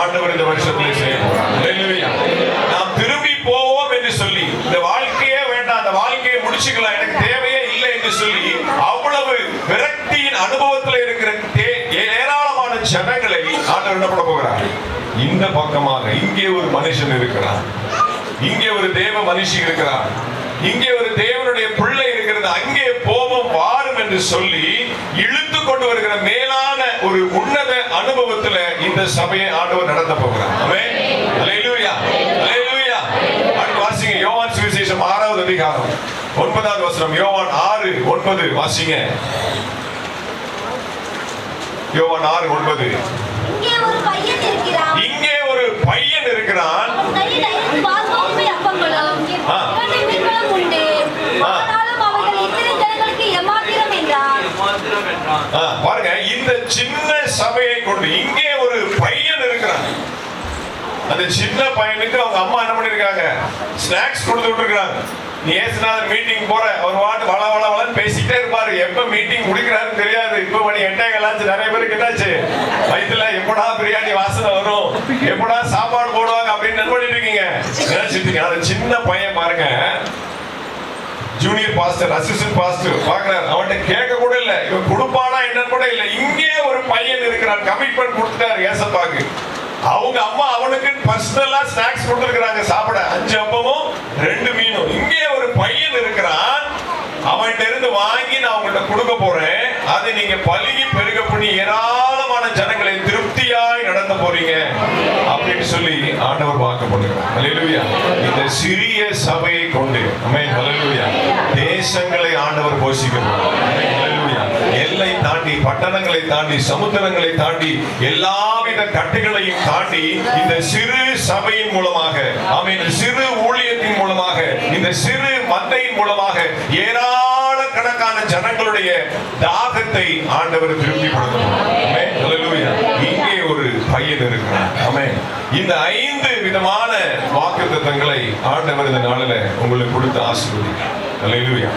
ஆண்டவர் இந்த வருஷத்திலே செய்ய போறார். அல்லேலூயா. நாம் திரும்பி போவோம் என்று சொல்லி, இந்த வாழ்க்கையே வேண்டாம், அந்த வாழ்க்கையை முடிச்சுக்கலாம், எனக்கு தேவையே இல்லை என்று சொல்லி அவ்வளவு விரக்தியின் அனுபவத்தில் இருக்கிற ஏராளமான ஜனங்களை ஆண்டவர் என்ன பண்ண போகிறார்? இந்த பக்கமாக இங்கே ஒரு மனுஷன் இருக்கிறார், இங்கே ஒரு தேவ மனுஷி இருக்கிறார், இங்கே ஒரு தேவனுடைய பிள்ளை இருக்கிறது, அங்கே போவோம் வாரும் என்று சொல்லி இழுத்து கொண்டு வருகிற மேலான ஒரு உன்னத அனுபவத்தில் இந்த சபையை ஆண்டவர் நடத்த போகிறார். ஆமென். அல்லேலூயா. அல்லேலூயா. அடுத்து வாசிங்க யோவான் சுவிசேஷம் 6வது அதிகாரம் 9வது வசனம். யோவான் 6:9 வாசிங்க. யோவான் 6:9. இங்கே ஒரு பையன் இருக்கிறான். இங்கே ஒரு பையன் இருக்கிறான். அவன் கையில் 5 பால்கோப்பை அப்பங்களும் 2 மீன்களும் உண்டு. ஆனாலும் அவர்கள் இத்தனை ஜனங்களுக்கு எம்மாத்திரம் என்றார். பாருங்க, இந்த சின்ன சபையை கொண்டு இங்கே ஒரு பையன் இருக்கிறான். அந்த சின்ன பையனுக்கு அவங்க அம்மா என்ன பண்ணிருக்காங்க? ஸ்நாக்ஸ் கொடுத்து விட்டுருக்காங்க. நீ ஏசுநாதர் மீட்டிங் போற, அவர் வாட்டு வள வள வளன்னு பேசிட்டே இருப்பாரு. எப்ப மீட்டிங் முடிக்கிறாருன்னு தெரியாது. இப்ப மணி 8:00 நிறைய பேருக்கு என்னாச்சு? வயிற்றுல எப்படா பிரியாணி வாசனை வரும், எப்படா சாப்பாடு போடுவாங்க அப்படின்னு நினைச்சிட்டு இருக்கீங்க. நினைச்சிட்டு அந்த சின்ன பையன் பாருங்க, ஜூனியர் பாஸ்டர், அசிஸ்டன்ட் பாஸ்டர் பாக்குறாரு. அவன்கிட்ட கேட்க கூட இல்ல, இவன் கொடுப்பானா என்னன்னு கூட இல்ல. இங்கே ஒரு பையன் இருக்கிறான், கமிட்மெண்ட் கொடுத்துட்டாரு ஏசப்பாக்கு. அவங்க அம்மா அவனுக்கு பர்சனலா ஸ்நாக்ஸ் கொடுத்துருக்காங்க சாப்பிட, 5 அப்பமும் 2 மீனும். இங்கே ஒரு பையன் இருக்கிறான், அவன்கிட்ட இருந்து வாங்கி நான் உங்கள்கிட்ட கொடுக்க போறேன். அதை நீங்க பலுகி பெருக பண்ணி ஏராளமான ஜனங்களை திருப்தியாய் நடத்த போறீங்க அப்படின்னு சொல்லி ஆண்டவர் வாக்கு பண்ணுகிறார். அல்லேலூயா. இந்த சிறிய சபையை கொண்டு ஆமென் அல்லேலூயா தேசங்களை ஆண்டவர் போஷிக்கிறார். அல்லேலூயா. எல்லை தாண்டி, பட்டணங்களை தாண்டி, சமுத்திரங்களை தாண்டி, எல்லாவித கட்டுகளையும் தாண்டி இந்த சிறு சபையின் மூலமாக, ஆமென், சிறு ஊழியத்தின் மூலமாக, இந்த சிறு மந்தையின் மூலமாக ஏராளக்கணக்கான ஜனங்களுடைய தாகத்தை ஆண்டவர் திருப்திப்படுத்துவார். ஆமென் அல்லேலூயா. இங்கே ஒரு பையன் இருக்கிறார். ஆமென். இந்த 5 விதமான வாக்குத்தத்தங்களை ஆண்டவர் இந்த நாளில் உங்களுக்கு கொடுத்து ஆசீர்வதிக்கிறார். அல்லேலூயா.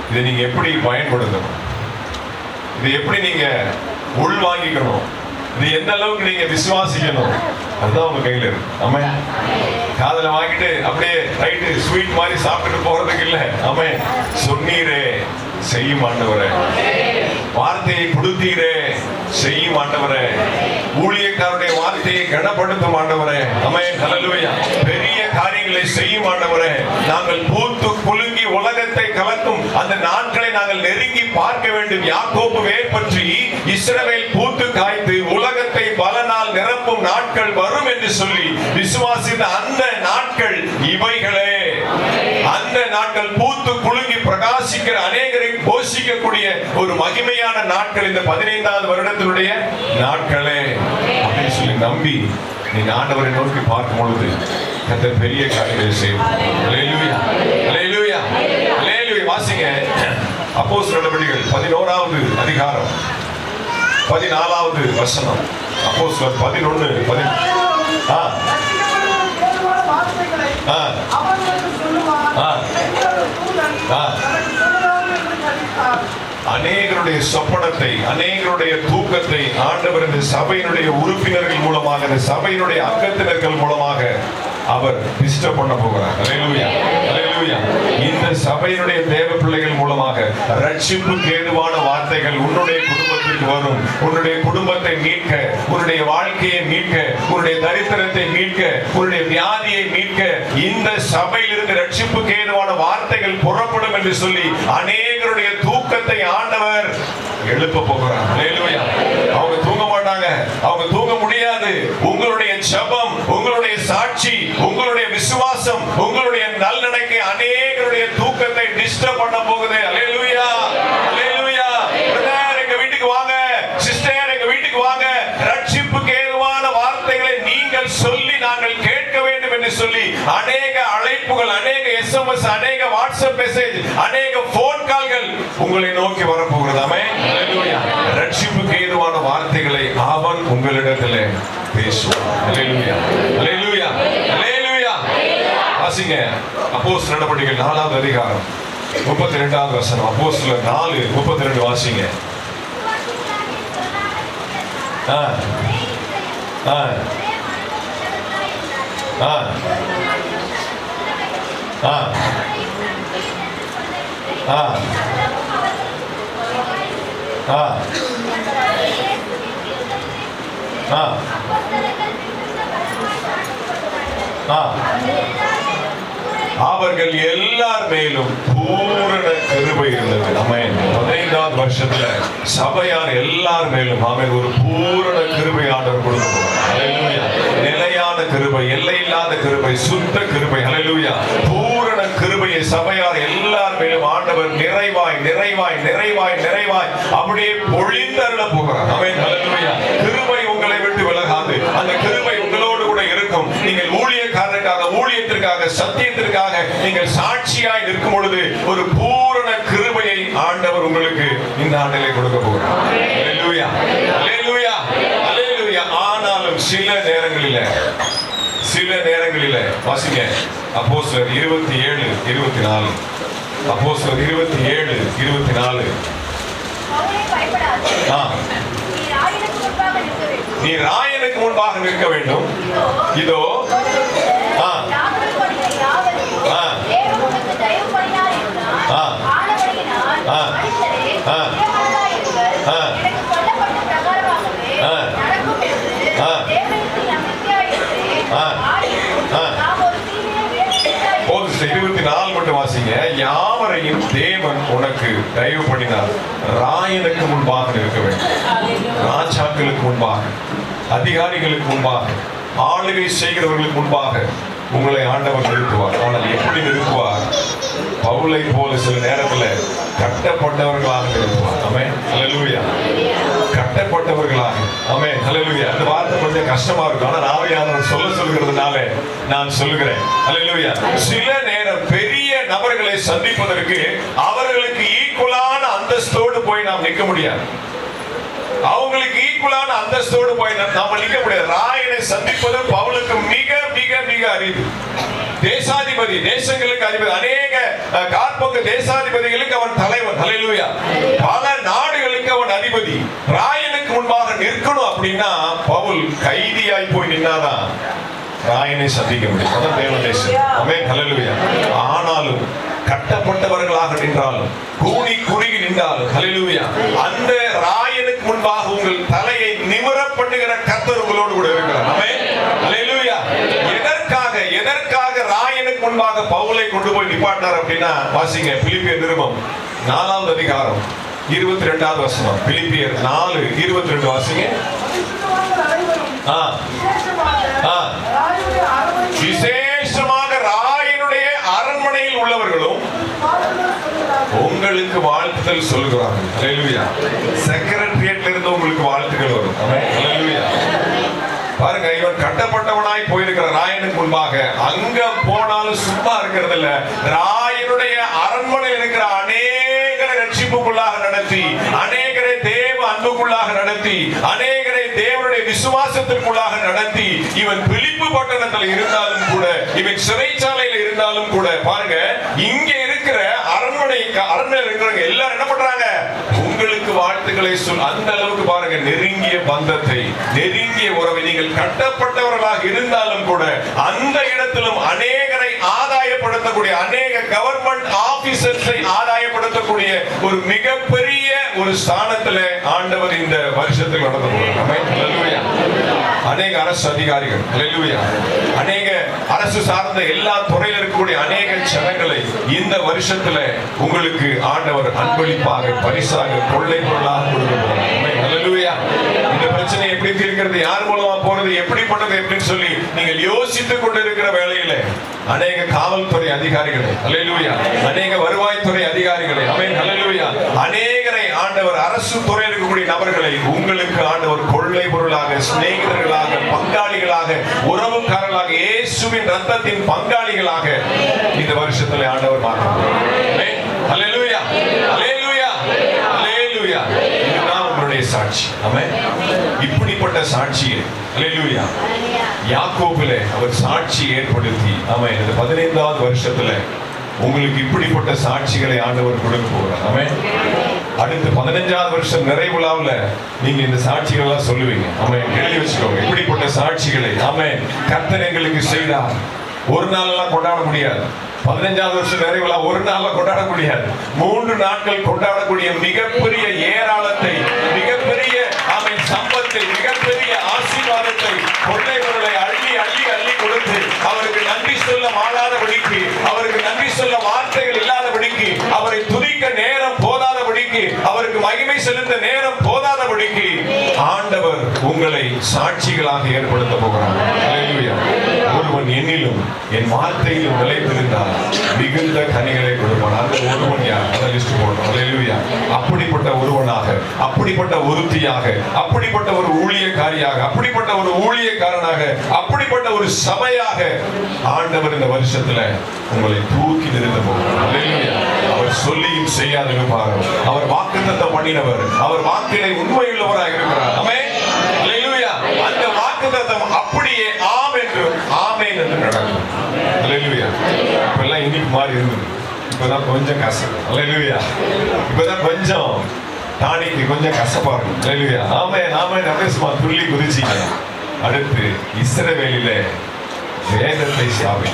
இதை நீங்க எப்படி பயன்படுத்தணும், இதை எப்படி நீங்க உள்வாங்கிக்கணும், இது எந்த அளவுக்கு நீங்க விசுவாசிக்கணும், அதுதான் உங்க கையில இருக்கு. ஆமென். காதல வாங்கிட்டு அப்படியே ரைட்டு ஸ்வீட் மாதிரி சாப்பிட்டுட்டு போறதுக்கு இல்ல. ஆமென். சொன்னீரே செய்யும் ஆண்டவரே, வார்த்தையை கொடுத்தீரே செய்யும் ஆண்டவரே, ஊழியக்காரருடைய வார்த்தையை கனப்படுத்தும் ஆண்டவரே. ஆமென் அல்லேலூயா. பெரிய காரியங்களை செய்யும் ஆண்டவரே. நாங்கள் பூத்து குலுங்கி உலகத்தை கலக்கும் அந்த நாட்களை நாங்கள் நெருங்கி பார்க்க வேண்டும். யாக்கோபு வேர் பற்றி இஸ்ரவேல் பூத்து காய்த்து உலகத்தை பலனால் நிரப்பும் நாட்கள் வரும் என்று சொல்லி விசுவாசித்த அந்த நாட்கள் இவைகளே. அந்த நாட்கள் பூத்து குலுங்கி பிரகாசிக்கிற அநேகரை போஷிக்கக்கூடிய ஒரு மகிமையான நாட்கள் இந்த 15வது வருடத்தினுடைய நாட்களே அப்படின்னு சொல்லி நம்பி நீங்க ஆண்டவரை நோக்கி பார்க்கும் பொழுது கர்த்தர் பெரிய காரியங்களை செய்வார். அல்லேலூயா. அல்லேலூயா. அல்லேலூயா. வாசிங்க அப்போஸ்தலர் நடவடிக்கைகள் 11வது அதிகாரம் 14வது வசனம். அப்போஸ்தலர் 11 அநேகருடைய சொப்பனத்தை, அநேகருடைய தூக்கத்தை ஆண்டவர் இந்த சபையினுடைய உறுப்பினர்கள் மூலமாக, இந்த சபையினுடைய அங்கத்தினர்கள் மூலமாக அவர் டிஸ்டர்ப் பண்ண போகிறார். அல்லேலூயா. அல்லேலூயா. இந்த சபையினுடைய தேவ பிள்ளைகள் மூலமாக ரட்சிப்புக்கு ஏதுவான வார்த்தைகள் உன்னுடைய குடும்பத்திற்கு வரும். உன்னுடைய குடும்பத்தை மீட்க, உன்னுடைய வாழ்க்கையை மீட்க, உன்னுடைய தரித்திரத்தை மீட்க, உன்னுடைய வியாதியை மீட்க இந்த சபையிலிருந்து ரட்சிப்புக்கு ஏதுவான வார்த்தைகள் புறப்படும் என்று சொல்லி அநேகருடைய தூக்கத்தை ஆண்டவர் எழுப்ப போகிறார். அல்லேலூயா. அவங்க தூங்க மாட்டாங்க, அவங்க தூங்க முடியாது. உங்களுடைய ஜெபம், உங்களுடைய சாட்சி, உங்களுடைய விசுவாசம், உங்களுடைய நல்லடக்கை அநேகருடைய தூக்கத்தை டிஸ்டர்ப் பண்ண போகுது. அல்லேலூயா. அல்லேலூயா. பிரதர் எங்க வீட்டுக்கு வாங்க, சிஸ்டர் எங்க வீட்டுக்கு வாங்க, ரட்சிப்புக்கு ஏதுவான வார்த்தைகளை நீங்கள் சொல்லி நாங்கள் கேட்க வேண்டும் என்று சொல்லி அநேக அழைப்புகள், அநேக SMS, அநேக வாட்ஸ்அப் மெசேஜ், அநேக போன் கால்கள் உங்களை நோக்கி வரப்போகிறது. ஆமென். அல்லேலூயா. விதமான வார்த்தைகளை அவன் உங்களிடத்தில் பேசுவான். அல்லேலூயா, அல்லேலூயா, அல்லேலூயா. வாசிங்க அப்போஸ்தலர் நடபடிகள் 4வது அதிகாரம் 32வது வசனம். அப்போஸ்தலர் 4:32 வாசிங்க. ஆ ஆ ஆ ஆ ஆ ஆ ஆ அவர்கள் எல்லார் மேலும் பூரண கிருபை இருந்தது. ஆமென். 15வது வருஷத்துல சபையார் எல்லார் மேலும் ஆமென் ஒரு பூரண கிருபை ஆண்டவர் கொடுத்தார். ஹல்லேலூயா. நிலையான கிருபை, எல்லையில்லாத கிருபை, சுத்த கிருபை. ஹல்லேலூயா. பூரண கிருபையை சபையார் எல்லார் மேலும் ஆண்டவர் நிறைவாய் நிறைவாய் நிறைவாய் நிறைவாய் அப்படியே பொழிந்தருள போகிறார். ஆமென். ஹல்லேலூயா. கிருபை உங்களை விட்டு விலகாது. அந்த கிருபை உங்களோடு கூட இருக்கும். நீங்கள் ஊழியக்காரருக்காக, ஊழியத்திற்காக, சத்தியத்திற்காக நீங்கள் சாட்சியாய் நிற்கும் பொழுது ஒரு பூரண கிருபையை ஆண்டவர் உங்களுக்கு இந்த ஆண்டிலே கொடுக்க போகிறார். அல்லேலூயா, அல்லேலூயா, அல்லேலூயா. ஆனாலும் சில நேரங்களில வாசிங்க அப்போஸ்தலர் 27:24. அப்போஸ்தலர் 27:24. நீ ராயனுக்கு முன்பாக நிற்க வேண்டும். இதோ போது 24 மட்டும் வாசிங்க. யாவரையும் தேவன் உனக்கு தயவு பண்ணினார். ராயனுக்கு முன்பாக நிற்க வேண்டும். ராஜாக்களுக்கு முன்பாக, அதிகாரிகளுக்கு முன்பாக, ஆளுகை செய்கிறவர்களுக்கு முன்பாக உங்களை ஆண்டவர் நிறுத்துவார். ஆனால் எப்படி நிறுத்துவார்? பவுலை போல சில நேரத்துல கட்டப்பட்டவர்களாக நிறுத்துவார். ஆமென். அல்லேலூயா. கட்டப்பட்டவர்களாக. ஆமென். அல்லேலூயா. அந்த வார்த்தை கொஞ்சம் கஷ்டமா இருக்கும். ஆனால் ஆவியானவர் சொல்லுகிறதுனால நான் சொல்லுகிறேன். அல்லேலூயா. சில நேரம் பெரிய நபர்களை சந்திப்பதற்கு அவர்களுக்கு ஈக்குவலான அந்தஸ்தோடு போய் நாம் நிற்க முடியாது. அவங்களுக்கு ஈக்குவலான அந்தஸ்தோடு போய் நாம நிற்க முடியாது. ராயனை சந்திப்பது பவுலுக்கு மிக மிக மிக அரிது. தேசாதிபதி, தேசங்களுக்கு அதிபதி, அநேக காற்பங்கு தேசாதிபதிகளுக்கு அவன் தலைவன். ஹல்லேலூயா. பல நாடுகளுக்கு அவன் அதிபதி. ராயனுக்கு முன்பாக நிற்கணும் அப்படின்னா பவுல் கைதியாய் போய் நின்னாதான் ராயனை சந்திக்க முடியும். அதான் தேவன் தேசம். ஆமென். ஹல்லேலூயா. ஆனாலும் கட்டப்பட்டவர்களாக நின்றாலும், கூனி குறுகி நின்றாலும், ஹல்லேலூயா, அந்த ராயனுக்கு முன்பாக உங்கள் தலையை நிமிர பண்ணுகிற கர்த்தர் உங்களோடு கூட இருக்கிறார். ஆமென். ஹல்லேலூயா. எதற்காக ராயனுக்கு முன்பாக பவுலை கொண்டு போய் நிப்பாட்டினார் அப்படின்னா வாசிங்க பிலிப்பியர் நிருபம் 4வது அதிகாரம் 22வது வசனம். பிலிப்பியர் 4:22 வாசிங்க. விசேஷமாக ராயனுடைய அரண்மனையில் உள்ளவர்களும் உங்களுக்கு வாழ்த்துதல் சொல்லுகிறார்கள். ஹல்லேலூயா. செக்ரட்டரியேட்ல இருந்து உங்களுக்கு வாழ்த்துக்கள் வரும். ஆமென். ஹல்லேலூயா. பாருங்க, இவன் கட்டப்பட்டவனாய் போயிருக்கிற ராயனுக்கு முன்பாக அங்க போனாலும் சும்மா இருக்கிறது இல்ல. ராயனுடைய அரண்மனையில் இருக்கிற அநேகரை ரட்சிப்புக்குள்ளாக நடத்தி, அநேகரை தேவ அன்புக்குள்ளாக நடத்தி, அநேகரை தேவனுடைய விசுவாசத்திற்குள்ளாக நடத்தி, இவன் பிலிப்பு பட்டணத்தில் இருந்தாலும் கூட, இவன் சிறைச்சாலையில் இருந்தாலும் கூட, பாருங்க இங்க இருக்கிற அரண்மனையில் இருக்கிறவங்க எல்லாரும் என்ன பண்றாங்க? உங்களுக்கு வாழ்த்துக்களை சொல். அந்த அளவுக்கு பாருங்க நெருங்கிய பந்தத்தை, நெருங்கிய உறவை. நீங்கள் கட்டப்பட்டவர்களாக இருந்தாலும் கூட அந்த இடத்திலும் அநேகரை ஆதாயப்படுத்தக்கூடிய, அநேக கவர்மெண்ட் ஆபீசர்ஸை ஆதாயப்படுத்தக்கூடிய ஒரு மிகப்பெரிய ஒரு ஸ்தானத்துல ஆண்டவர் இந்த வருஷத்தில் நடந்து போகிறார். அநேக அரசு அதிகாரிகள், ஹல்லேலூயா, அநேக அரசு சார்ந்த எல்லா துறையில் இருக்கக்கூடிய அநேக ஜனங்களை இந்த வருஷத்துல உங்களுக்கு ஆண்டவர் அன்பளிப்பாக, பரிசாக, கொள்ளை பொருளாக கொடுக்க போகிறார். ஹல்லேலூயா. இந்த பிரச்சனை எப்படி தீர்க்கிறது, யார் மூலமா போறது, எப்படி பண்றது எப்படின்னு சொல்லி நீங்கள் யோசித்துக் கொண்டிருக்கிற வேளையில அநேக காவல்துறை அதிகாரிகளை, ஹல்லேலூயா, அநேக வருவாய்த்துறை அதிகாரிகளை, ஆமென், ஹல்லேலூயா, அநேகரை ஆண்டவர் அரசு துறையில் இருக்கக்கூடிய நபர்களை உங்களுக்கு ஆண்டவர் கொள்ளை பொருளாக, சிநேகிதர்களாக, பங்காளிகளாக, உறவுக்காரர்களாக, இயேசுவின் ரத்தத்தின் பங்காளிகளாக இந்த வருஷத்துல ஆண்டவர் மாற்றுகிறார். ஆமென், ஹல்லேலூயா, ஹல்லேலூயா, ஹல்லேலூயா. இதுதான் உங்களுடைய சாட்சி. ஆமென். இப்படிப்பட்ட சாட்சியை அல்லேலூயா யாக்கோபிலே அவர் சாட்சி ஏற்படுத்தி ஆமென் இந்த 15வது வருஷத்துல உங்களுக்கு இப்படிப்பட்ட சாட்சிகளை ஆண்டவர் கொடுக்க போகிறார். ஆமென். அடுத்து 15வது வருஷம் நிறைவுலாவுல நீங்க இந்த சாட்சிகள் எல்லாம் சொல்லுவீங்க. ஆமென். எழுதி வச்சுக்கோங்க இப்படிப்பட்ட சாட்சிகளை ஆமென் கர்த்தர் எங்களுக்கு செய்தார். ஒரு நாள் எல்லாம் கொண்டாட முடியாது. 15வது வருஷம் நிறைவுலா ஒரு நாள்ல கொண்டாட முடியாது. 3 நாட்கள் கொண்டாடக்கூடிய மிகப்பெரிய ஏராளத்தை, மிகப்பெரிய ஆமென் சம்பத்தை, மிகப்பெரிய ஆசீர்வாதத்தை, கொள்ளைகளை அள்ளி அள்ளி அள்ளி கொடுத்து அவருக்கு நன்றி சொல்ல மாளாதபடிக்கு, அவருக்கு நன்றி சொல்ல வார்த்தைகள் இல்லாதபடிக்கு, அவரை துதிக்க நேரம் போதாதபடிக்கு, அவருக்கு மகிமை செலுத்த நேரம் போதாதபடிக்கு ஆண்டவர் உங்களை சாட்சிகளாக ஏற்படுத்த போகிறார். அல்லேலூயா. ஒருவன் என்னிலும் என் வார்த்தையிலும் நிலைத்திருந்தால் மிகுந்த கனிகளை கொடுப்பான். அந்த ஒருவன் யார்? அதை லிஸ்ட் போடணும். அல்லேலூயா. அப்படிப்பட்ட ஒருவனாக, அப்படிப்பட்ட ஒருத்தியாக, அப்படிப்பட்ட ஒரு ஊழியக்காரியாக, அப்படிப்பட்ட ஒரு ஊழியக்காரனாக, அப்படிப்பட்ட ஒரு சபையாக ஆண்டவர் இந்த வருஷத்துல உங்களை தூக்கி நிறுத்த போகிறார். அல்லேலூயா. அவர் சொல்லியும் செய்யாதவரும் பாருங்கள். அவர் வாக்குத்தத்தம் பண்ணினவர், அவர் வாக்கிலே உண்மையுள்ளவராக இருக்கிறார். ஆமென். அல்லேலூயா. அந்த வாக்குத்தத்தம் அப்படியே ஆம் என்று ஆமென் என்று நடக்கும். அல்லேலூயா. இப்பெல்லாம் இனிப்பு மாதிரி இருந்தது, இப்பதான் கொஞ்சம் கசப்பு. அல்லேலூயா. இப்பதான் கொஞ்சம் டானிக்கு கொஞ்சம் கசப்பா இருக்கும். அல்லேலூயா. ஆமென் ஆமென். அப்படியே சும்மா துள்ளி குதிச்சீங்க. அடுத்து இஸ்ரவேலிலே வேதத்தை சாவி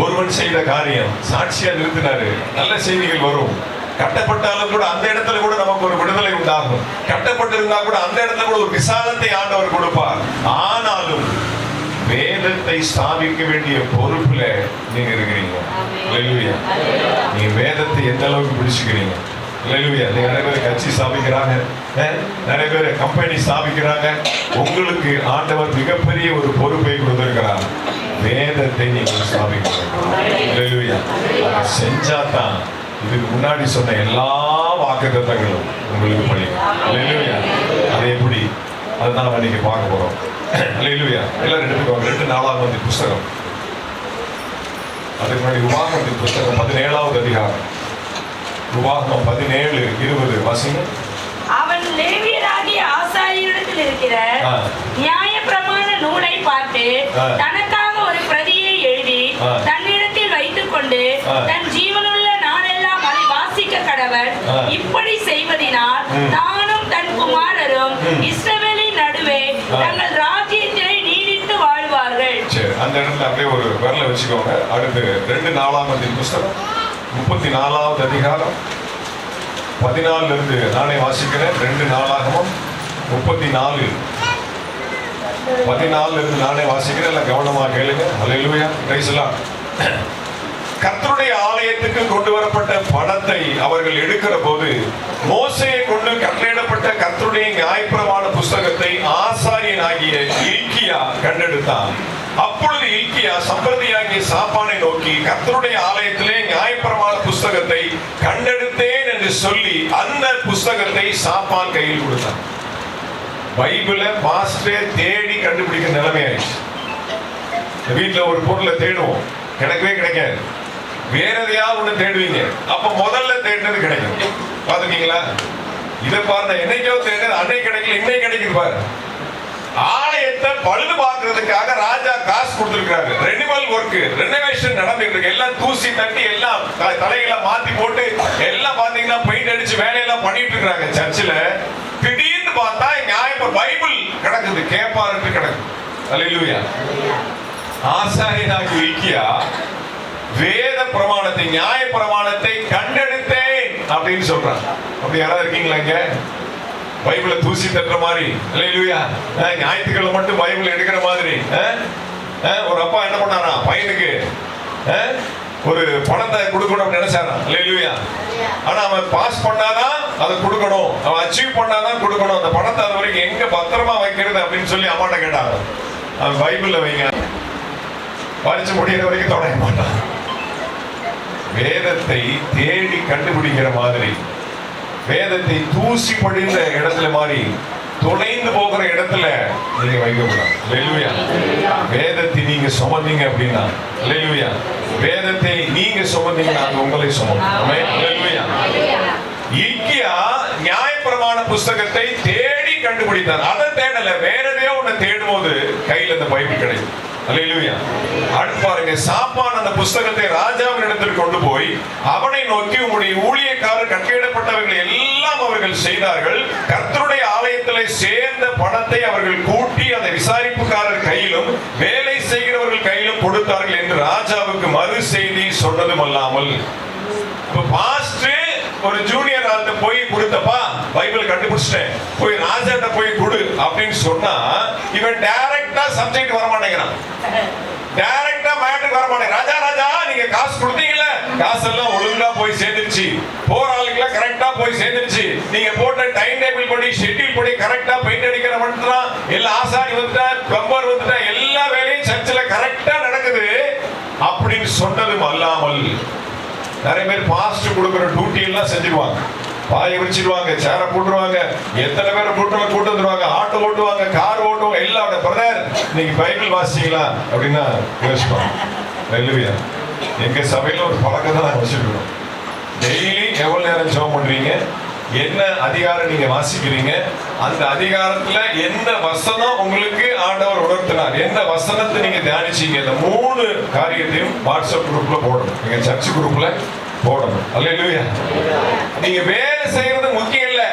ஒருவன் செய்த காரியம் சாட்சியா நிறுத்தினாரு. நல்ல செய்திகள் வரும். கட்டப்பட்டாலும் கூட அந்த இடத்துல கூட நமக்கு ஒரு விடுதலை உண்டாகும். கட்டப்பட்டிருந்தா கூட அந்த இடத்துல கூட ஒரு விசாலத்தை ஆண்டவர் கொடுப்பார். ஆனாலும் வேதத்தை ஸ்தாபிக்க வேண்டிய பொறுப்புல நீங்க இருக்கிறீங்க. அல்லேலூயா. நீங்க வேதத்தை எந்த அளவுக்கு பிடிச்சுக்கிறீங்க? அல்லேலூயா. நிறைய பேர் கட்சி ஸ்தாபிக்கிறாங்க, நிறைய பேர் கம்பெனி ஸ்தாபிக்கிறாங்க. உங்களுக்கு ஆண்டவர் மிகப்பெரிய ஒரு பொறுப்பை கொடுத்திருக்கிறார். வேதத்தை நீங்கள் ஸ்தாபிக்கணும். அல்லேலூயா. அதை செஞ்சாதான் இதுக்கு முன்னாடி சொன்ன எல்லா வாக்குத்தத்தங்களும் உங்களுக்கு பழிக்கும். அல்லேலூயா. அது எப்படி? அதுதான் நம்ம இன்னைக்கு பார்க்க போறோம். அல்லேலூயா. எல்லாரும் எடுத்துக்கோங்க. 2 நாளாகமத்தின் புஸ்தகம், அதுக்கு முன்னாடி உபாகமத்தின் புஸ்தகம் 17வது அதிகாரம். உபாகமம் 17:20 வாசிங்க. அவன் லேவியராகிய ஆசாரியரிடத்தில் இருக்கிற நியாயப்பிரமாண நூலை பார்த்து தனக்காக ஒரு பிரதியை எழுதி தன்னிடத்தில் வைத்துக் கொண்டு தன் ஜீவனுள்ள நாளெல்லாம் அதை வாசிக்க கடவன். இப்படி செய்வதினால் தானும் தன் குமாரரும் இஸ்ரவேலின் நடுவே தங்கள் ராஜ்யத்திலே நீடித்து வாழ்வார்கள். சரி, அந்த இடத்துல அப்படியே ஒரு விரல வச்சுக்கோங்க. அடுத்து 2 நாளாகமத்தின் புஸ்தகம் 34வது அதிகாரம் 14 இருந்து நானே வாசிக்கிறேன். 2 நாளாகமம் 34 இருந்து நானே வாசிக்கிறேன். எல்லாம் கவனமா கேளுங்க. அல்லேலூயா. Praise the Lord. கர்த்தருடைய ஆலயத்துக்கு கொண்டு வரப்பட்ட பணத்தை அவர்கள் எடுக்கிற போது மோசேயை கொண்டு கட்டளையிடப்பட்ட கர்த்தருடைய நியாயப்பிரமாண புஸ்தகத்தை ஆசாரியனாகிய இல்க்கியா கண்டெடுத்தான். அப்பொழுது இல்க்கியா சம்பிரதியாகிய சாப்பானை நோக்கி, கர்த்தருடைய ஆலயத்திலே நியாயப்பிரமாண புஸ்தகத்தை கண்டெடுத்தேன் என்று சொல்லி அந்த புஸ்தகத்தை சாப்பான் கையில் கொடுத்தான். பைபிளை பாஸ்டே தேடி கண்டுபிடிக்கிற நிலைமை ஆயிடுச்சு. வீட்டுல ஒரு பொருளை தேடுவோம், கிடைக்கவே கிடைக்காது. வேற எதையாவது ஒண்ணு தேடுவீங்க, அப்ப முதல்ல தேடினது கிடைக்கும். பாத்துக்கீங்களா? இதை பாருங்க, என்னைக்கோ தேடினது அன்னைக்கு கிடைக்கல, இன்னைக்கு கிடைக்குது பாரு. ஆலயத்தை பழுது பார்க்கறதுக்காக ராஜா காசு கொடுத்திருக்காரு. ரெனிவல் ஒர்க், ரெனோவேஷன் நடந்துட்டு இருக்கு. எல்லாம் தூசி தட்டி எல்லாம் தலைகளை மாத்தி போட்டு எல்லாம் பாத்தீங்கன்னா பெயிண்ட் அடிச்சு வேலையெல்லாம் பண்ணிட்டு இருக்காங்க சர்ச்சில். திடீர்னு பார்த்தா நியாய பைபிள் கிடக்குது, கேப்பாருக்கு கிடக்குது. அல்லேலூயா. ஆசாரியனாகிய இல்க்கியா வேத பிரமாணத்தை, நியாய பிரமாணத்தை கண்டெடுத்தேன் அப்படின்னு சொல்றான். அப்படி யாராவது இருக்கீங்களா இங்க? பைபிளை தூசி தட்டுற மாதிரி, அல்லேலூயா, ஞாயிற்றுக்கிழமை மட்டும் பைபிள் எடுக்கிற மாதிரி. ஒரு அப்பா என்ன பண்ணாரா, பையனுக்கு ஒரு பணத்தை கொடுக்கணும் நினைச்சாராம். அல்லேலூயா. ஆனா அவன் பாஸ் பண்ணாதான் அதை கொடுக்கணும், அவன் அச்சீவ் பண்ணாதான் கொடுக்கணும். அந்த பணத்தை அது வரைக்கும் எங்க பத்திரமா வைக்கிறது அப்படின்னு சொல்லி அம்மாட்ட கேட்டாங்க. அவன் பைபிள்ல வைங்க, படிச்சு முடிகிற வரைக்கும் தொடைய மாட்டான். வேதத்தை தேடி கண்டுபிடிக்கிற மாதிரி, வேதத்தை தூசி படிந்த இடத்துல மாதிரி தொலைந்து போகிற இடத்துல நீங்க வைக்கக்கூடாது. அல்லேலூயா. வேதத்தை நீங்க சுமந்தீங்க அப்படின்னா, அல்லேலூயா, வேதத்தை நீங்க சுமந்தீங்கன்னா அது உங்களை சுமக்கும். ஆமென். அல்லேலூயா. இல்க்கியா நியாயப்பிரமாண நியாயப்பிரமாண புஸ்தகத்தை தேடி கண்டுபிடித்தார். அதை தேடல, வேற எதையோ ஒண்ணு தேடும் போது கையில இந்த பைபிள் கிடைக்கும். அல்லேலூயா. அடுத்து பாருங்க, சாப்பான் அந்த புஸ்தகத்தை ராஜாவின் இடத்தில் கொண்டு போய் அவனை நோக்கி, உங்களுடைய ஊழியக்காரர் கட்டளையிடப்பட்டவர்கள் எல்லாம் அவர்கள் செய்தார்கள். கர்த்தருடைய ஆலயத்திலே சேர்ந்த பணத்தை அவர்கள் கூட்டி அதை விசாரிப்புக்காரர் கையிலும் வேலை செய்கிறவர்கள் கையிலும் கொடுத்தார்கள் என்று ராஜாவுக்கு மறு செய்தி சொன்னதும் அல்லாமல், பாஸ்டர் ஒரு ஜூனியர் ஆள்கிட்ட போய் கொடுத்தப்பா பைபிள் கண்டுபிடிச்சிட்டேன், போய் ராஜாட்ட போய் கொடு அப்படின்னு சொன்னா இவன் டைரக்டா சப்ஜெக்ட் வர மாட்டேங்கிறான், டைரக்டா மேட்டருக்கு வர மாட்டேங்க. ராஜா ராஜா நீங்க காசு கொடுத்தீங்கல்ல, காசெல்லாம் ஒழுங்கா போய் சேர்ந்துருச்சு, போற ஆளுக்கெல்லாம் கரெக்டா போய் சேர்ந்துருச்சு, நீங்க போட்ட டைம் டேபிள் படி ஷெட்யூல் படி கரெக்டா பெயிண்ட் அடிக்கிற வந்துட்டான், எல்லா ஆசாரி வந்துட்டா, பிளம்பர் வந்துட்டா, எல்லா வேலையும் சர்ச்சில் கரெக்டா நடக்குது அப்படின்னு சொன்னதும் அல்லாமல், நிறைய பேர் பாஸ்டர் கொடுக்குற டியூட்டி எல்லாம் செஞ்சிருவாங்க, பாயை விரிச்சிடுவாங்க, சேரை போட்டுருவாங்க, எத்தனை பேரை கூட்டு வந்துருவாங்க, ஆட்டோ ஓட்டுவாங்க, கார் ஓட்டுவாங்க, எல்லாம் பிரதர் நீங்க பைபிள் வாசிங்களா அப்படின்னா யோசிப்பாங்க. அல்லேலூயா. எங்க சபையில ஒரு பழக்கம் தான் நாங்கள் வச்சிருக்கிறோம். டெய்லி எவ்வளவு நேரம் ஜெபம் பண்றீங்க, என்ன அதிகாரம் நீங்க வாசிக்கிறீங்க, அந்த அதிகாரத்துல எந்த வசனம் உங்களுக்கு ஆண்டவர் உணர்த்தினார், எந்த வசனத்தை நீங்க தியானிச்சீங்க, இந்த 3 காரியத்தையும் வாட்ஸ்அப் குரூப்ல போடணும், எங்க சர்ச் குரூப்ல போடணும். அல்லேலூயா. நீங்க வேலை செய்யறது முக்கியம் இல்ல,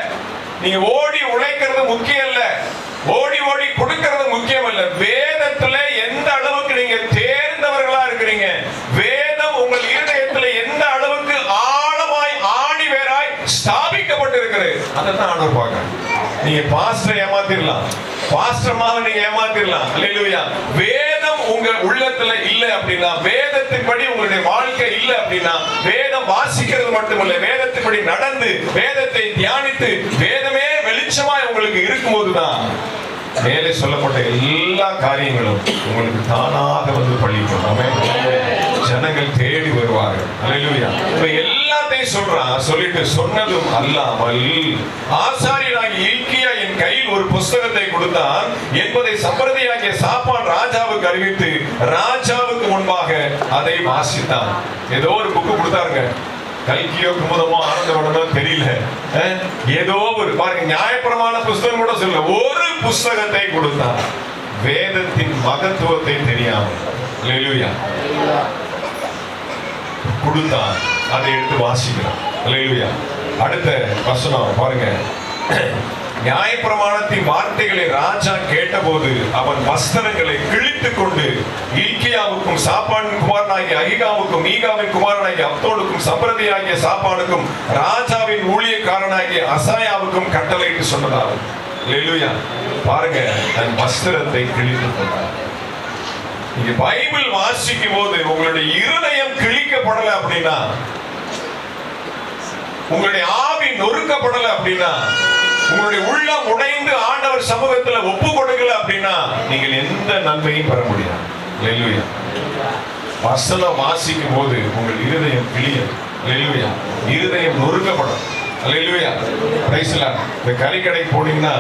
நீங்க ஓடி உழைக்கிறது முக்கியம் இல்ல, ஓடி ஓடி கொடுக்கிறது முக்கியம் இல்ல, வேதத்துல எந்த அளவுக்கு நீங்க தேர்ந்தவர்களா இருக்கிறீங்க, வேதம் உங்கள் இருதயத்துல எந்த அளவுக்கு ஆழமாய் ஆணி வேராய் ஸ்தாபிக்கப்பட்டிருக்கிறது, அதான் ஆண்டவர் பார்க்க. நீங்க பாஸ்டரை ஏமாத்திரலாம், பாஸ்டர்மாவை நீங்க ஏமாத்திரலாம். அல்லேலூயா. வேதம் உங்க உள்ளத்துல இல்ல அப்படின்னா, வேதத்தின்படி உங்களுடைய வாழ்க்கை இல்ல அப்படின்னா, வேதம் வாசிக்கிறது மட்டுமல்ல, வேதத்தின்படி நடந்து வேதத்தை தியானித்து வேதமே வெளிச்சமாய் உங்களுக்கு இருக்கும்போதுதான் மேலே சொல்லப்பட்ட எல்லா காரியங்களும் உங்களுக்கு தானாக வந்து பழிக்கும். ஆமென். ஜனங்கள் தேடி வருவார்கள். அல்லேலூயா. இப்ப எல்லாத்தையும் சொல்றான். சொல்லிட்டு சொன்னதும் அல்லாமல் ஆசாரியனாகிய இல்க்கியா என் கையில் ஒரு புஸ்தகத்தை கொடுத்தான் என்பதை சம்பிரதியாகிய சாப்பான் ராஜாவுக்கு அறிவித்து ராஜாவுக்கு முன்பாக அதை வாசித்தான். ஏதோ ஒரு புக்கு கொடுத்தாருங்க, கல்கியோ குமுதமோ ஆனந்தவனோ தெரியல, ஏதோ ஒரு பாருங்க, நியாயப்பிரமாண புஸ்தகம் கூட சொல்ல, ஒரு புஸ்தகத்தை கொடுத்தான், வேதத்தின் மகத்துவத்தை தெரியாமல். அல்லேலூயா. கொடுத்தான், அதை எடுத்து வாசிக்கிறான். அல்லேலூயா. அடுத்த வசனம் பாருங்க, நியாயப்பிரமாணத்தின் வார்த்தைகளை ராஜா கேட்டபோது அவன் வஸ்திரங்களை கிழித்துக் கொண்டு இல்க்கியாவுக்கும் சாப்பானின் குமாரனாகிய அகிகாவுக்கும் மீகாவின் குமாரனாகிய அப்தோனுக்கும் சம்பிரதியாகிய சாப்பானுக்கும் ராஜாவின் ஊழியக்காரனாகிய அசாயாவுக்கும் கட்டளையிட்டு சொன்னதாகும். அல்லேலூயா. பாருங்க, தன் வஸ்திரத்தை கிழித்துக் கொண்டார். நீங்க பைபிள் வாசிக்கும் போது உங்களுடைய இருதயம் கிழிக்கப்படல அப்படின்னா, உங்களுடைய ஆவி நொறுக்கப்படல அப்படின்னா, உங்களுடைய உள்ளம் உடைந்து ஆண்டவர் சமூகத்துல ஒப்பு கொடுக்கல அப்படின்னா, நீங்கள் எந்த நன்மையும் பெற முடியாது. அல்லேலூயா. வசனம் வாசிக்கும் போது உங்கள் இருதயம் கிழியும். அல்லேலூயா. இருதயம் நொறுக்கப்படும். அல்லேலூயா. Praise the Lord. இந்த கறிக்கடைக்கு போனீங்கன்னா,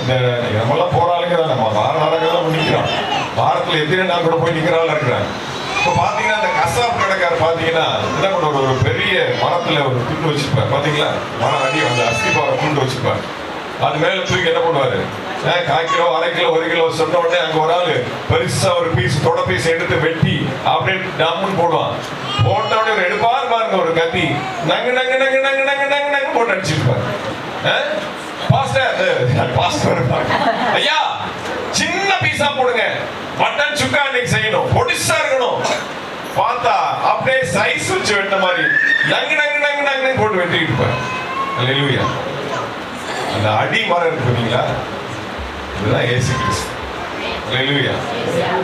இந்த நம்மளாம் போறாளுங்க தான், நம்ம வாரம் நிற்கிறோம், வாரத்துல எத்தனை நாள் கூட போய் நிற்கிறாள் இருக்கிறாங்க. இப்ப பாத்தீங்கன்னா இந்த கசாப் கடைக்காரர் பாத்தீங்கன்னா என்ன பண்ணுவார், ஒரு பெரிய மரத்துல ஒரு துண்டு வச்சிருப்பார், பாத்தீங்களா, மரம் அடி அந்த அஸ்திபார துண்டு வச்சிருப்பார், அது மேல தூக்கி என்ன பண்ணுவாரு, 1/4 கிலோ 1/2 கிலோ 1 கிலோ சொன்ன உடனே அங்க ஒரு ஆளு பெருசா ஒரு பீஸ் தொட பீஸ் எடுத்து வெட்டி அப்படியே டம்முன்னு போடுவான். போட்ட உடனே ஒரு எடுப்பார் பாருங்க, ஒரு கத்தி நங்கு நங்கு நங்கு நங்கு நங்கு நங்கு நங்கு போட்டு அடிச்சிருப்பாரு. பாஸ்டர் ஐயா சின்ன பீஸா போடுங்க, மட்டன் சுக்கா இன்னைக்கு செய்யணும், பொடிசா இருக்கணும், பார்த்தா அப்படியே சைஸ் வச்சு வெட்ட மாதிரி நங்கு நங்கு நங்கு நங்கு போட்டு வெட்டிட்டு இருப்பாரு. அல்லேலூயா. அந்த அடி மரம் இருக்கு பார்த்தீங்களா, இதுதான் இயேசு கிறிஸ்து. அல்லேலூயா.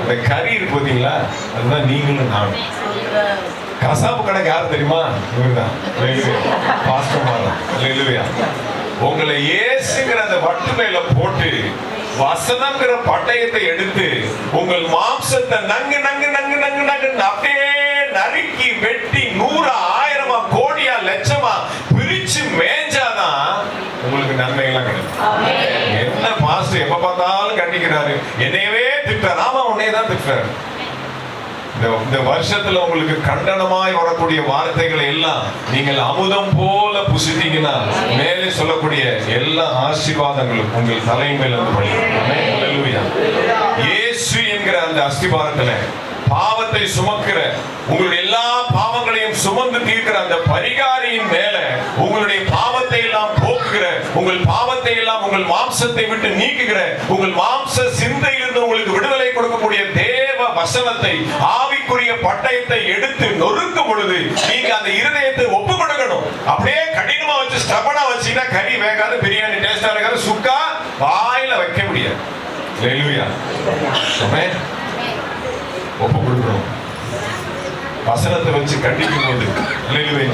அந்த கறி இருக்கு பார்த்தீங்களா, அதுதான் நீங்களும் நானும். கசாப்பு கடைக்கு யாரு தெரியுமா, இவர்தான். பாஸ்டர் மாதம். அல்லேலூயா. உங்களை இயேசுங்கிற அந்த வட்டு மேல போட்டு வசனம்ங்கிற பட்டயத்தை எடுத்து உங்கள் மாம்சத்தை நங்கு நங்கு நங்கு நங்கு நங்கு அப்படியே நறுக்கி வெட்டி 100 1000 கோடியா லட்சமா பிரிச்சு மேய்ஞ்சாதான் உங்களுக்கு நன்மை எல்லாம் கிடைக்கும். என்ன பாஸ்டர் எப்ப பார்த்தாலும் கண்டிக்கிறாரு, என்னையவே திட்டுறாரு. ஆமா, உன்னையே தான் திட்டுறாரு. இந்த வருஷத்துல உங்களுக்கு கண்டனமாய் வரக்கூடிய வார்த்தைகளை எல்லாம் நீங்கள் அமுதம் போல புசித்தீங்கன்னா மேலே சொல்லக்கூடிய எல்லா ஆசீர்வாதங்களும் உங்கள் தலையின் மேல் வந்து படும். இயேசு என்கிற அந்த அஸ்திபாரத்துல பாவத்தை சுமக்கிற உங்களுடைய எல்லா பாவங்களையும் சுமந்து தீர்க்கிற அந்த பரிகாரியின் மேல உங்களுடைய பாவத்தை எல்லாம் போக்குகிற, உங்கள் பாவத்தை எல்லாம் உங்கள் மாம்சத்தை விட்டு நீக்குகிற, உங்கள் மாம்ச சிந்தையிலிருந்து உங்களுக்கு விடுதலை கொடுக்கக்கூடிய தேவ வசனத்தை, ஆவிக்குரிய பட்டயத்தை எடுத்து நொறுக்கும் பொழுது நீங்க அந்த இருதயத்தை ஒப்பு கொடுக்கணும். அப்படியே கடினமா வச்சு ஸ்டபனா வச்சீங்கன்னா கறி வேகாது, பிரியாணி டேஸ்டா இருக்காது, சுக்கா வாயில வைக்க முடியாது. ஹல்லேலூயா. ஆமென். ஒப்பு கொடுக்கணும். வசனத்தை வச்சு கண்டிக்கும் போது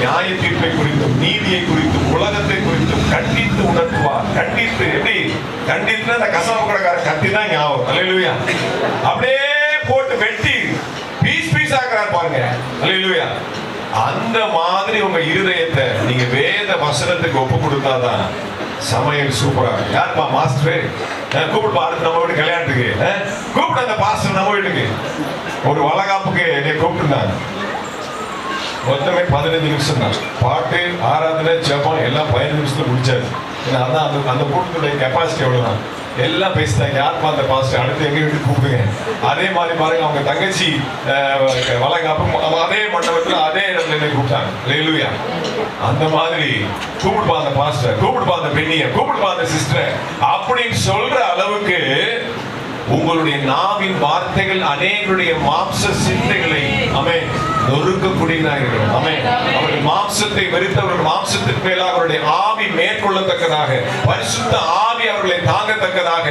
நியாய தீர்ப்பை குறித்தும் நீதியை குறித்தும் உலகத்தை குறித்தும் கண்டித்து உணர்த்துவார். கண்டித்து எப்படி கண்டித்து அந்த கசவ கடைக்கார கத்தி தான் ஞாபகம். ஹல்லேலூயா. அப்படியே போட்டு வெட்டி பீஸ் பீஸ் ஆக்குறாரு பாருங்க. ஹல்லேலூயா. அந்த மாதிரி உங்க இருதயத்தை நீங்க வேத வசனத்துக்கு ஒப்பு கொடுத்தாதான் சமையல் சூப்பரா. யாருப்பா மாஸ்டர்? கூப்பிடுப்பா, அடுத்து நம்ம வீட்டு கல்யாணத்துக்கு கூப்பிடு அந்த பாஸ்டர் நம்ம வீட்டுக்கு. ஒரு வளகாப்புக்கு என்னை கூப்பிட்டுருந்தாங்க. மொத்தமே 15 நிமிஷம் தான். பாட்டு, ஆராதனை, ஜெபம் எல்லாம் 15 நிமிஷத்துல முடிச்சாரு. அதான் அந்த கூட்டத்துடைய கெப்பாசிட்டி எவ்வளவுதான். எல்லாம் பேசிட்டாங்க. யாருப்பா அந்த பாஸ்டர்? அடுத்து எங்க வீட்டுக்கு கூப்பிடுங்க. அதே மாதிரி பாருங்க, அவங்க தங்கச்சி வளகாப்பு அதே மண்டபத்துல அதே இடத்துல என்னை கூப்பிட்டாங்க. ஹல்லேலூயா. அந்த மாதிரி கூப்பிடுப்பா அந்த பாஸ்டர், கூப்பிடுப்பா அந்த பெண்ணிய, கூப்பிடுப்பா அந்த சிஸ்டர் அப்படின்னு சொல்ற அளவுக்கு உங்களுடைய நாவின் வார்த்தைகள் அநேகருடைய மாம்ச சிந்தைகளை நொறுக்கக்கூடியதாக இருக்கிறோம். அவர்கள் மாம்சத்தை வெறுத்தவர்கள் மாம்சத்திற்கு மேலாக அவருடைய ஆவி மேற்கொள்ளத்தக்கதாக, பரிசுத்த ஆவி அவர்களை தாங்கத்தக்கதாக